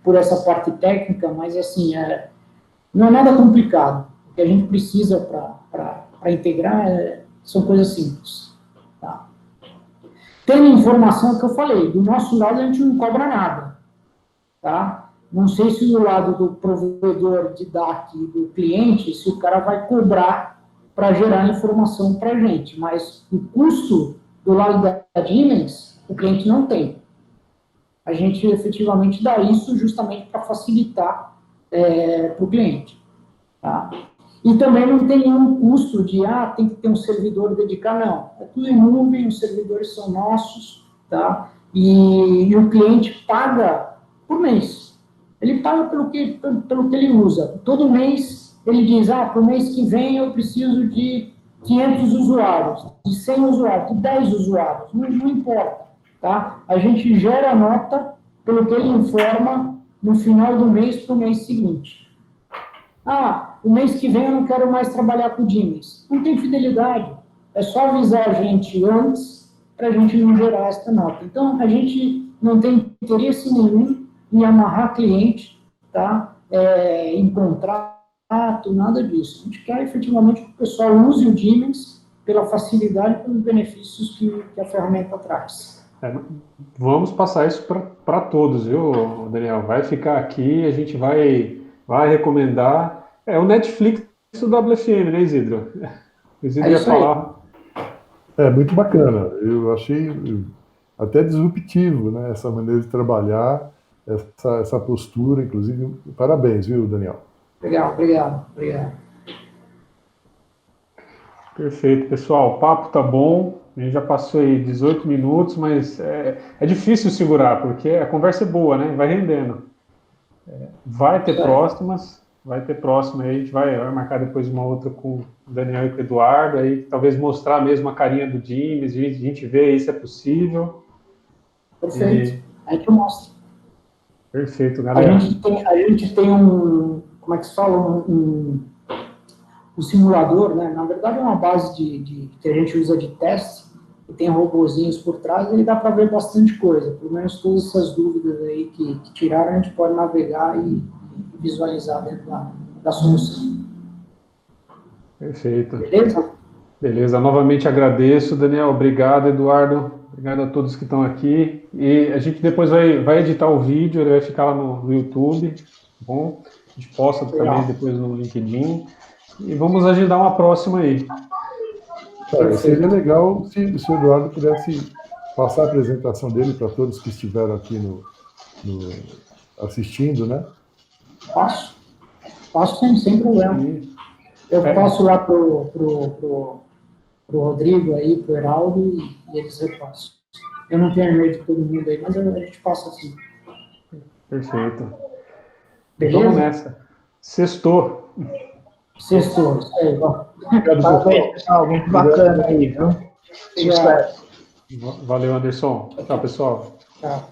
por essa parte técnica, mas, assim, não é nada complicado. O que a gente precisa para integrar são coisas simples. Tá? Tem informação que eu falei, do nosso lado a gente não cobra nada. Tá? Não sei se do lado do provedor de DAC e do cliente, se o cara vai cobrar para gerar informação para a gente, mas o custo do lado da Siemens, o cliente não tem. A gente efetivamente dá isso justamente para facilitar para o cliente. Tá? E também não tem nenhum custo de, tem que ter um servidor dedicado, não. É tudo em nuvem, os servidores são nossos, tá? E o cliente paga por mês. Ele paga pelo que ele usa. Todo mês ele diz, para o mês que vem eu preciso de 500 usuários, de 100 usuários, de 10 usuários, não importa. Tá? A gente gera a nota pelo que ele informa no final do mês para o mês seguinte. O mês que vem eu não quero mais trabalhar com o Siemens. Não tem fidelidade. É só avisar a gente antes para a gente não gerar essa nota. Então, a gente não tem interesse nenhum em amarrar cliente, tá? Em contrato, nada disso. A gente quer efetivamente que o pessoal use o Siemens pela facilidade e pelos benefícios que a ferramenta traz. Vamos passar isso para todos, viu, Daniel? Vai ficar aqui, a gente vai recomendar. É o Netflix do WFM, né, Isidro? O Isidro ia falar. Muito bacana. Eu achei até disruptivo, né, essa maneira de trabalhar, essa postura, inclusive. Parabéns, viu, Daniel? Legal, obrigado. Perfeito, pessoal. O papo tá bom. A gente já passou aí 18 minutos, mas é difícil segurar, porque a conversa é boa, né? Vai rendendo. Vai ter próximas. Vai ter próxima aí, a gente vai marcar depois uma outra com o Daniel e com o Eduardo, aí talvez mostrar mesmo a carinha do Siemens, a gente vê aí se é possível. Perfeito, a gente mostra. Perfeito, galera. A gente tem um, como é que se fala, um simulador, né? Na verdade é uma base que a gente usa de teste, que tem robozinhos por trás, e ele dá para ver bastante coisa, pelo menos todas essas dúvidas aí que tiraram, a gente pode navegar e visualizar dentro da solução. Perfeito. Beleza? Beleza. Novamente agradeço, Daniel. Obrigado, Eduardo. Obrigado a todos que estão aqui. E a gente depois vai editar o vídeo, ele vai ficar lá no YouTube. Tá bom? A gente posta também depois no LinkedIn. E vamos agendar uma próxima aí. Seria legal se o Eduardo pudesse passar a apresentação dele para todos que estiveram aqui assistindo, né? Passo sem problema. Eu passo lá pro Rodrigo aí, pro Heraldo, e eles repassam. Eu não tenho e-mail de todo mundo aí, mas a gente passa assim. Perfeito. Beleza? Vamos nessa. Sextou. Isso aí, Parabéns, pessoal. Muito bacana aí, viu? Sucesso. Valeu, Anderson. Tchau, pessoal. Tchau.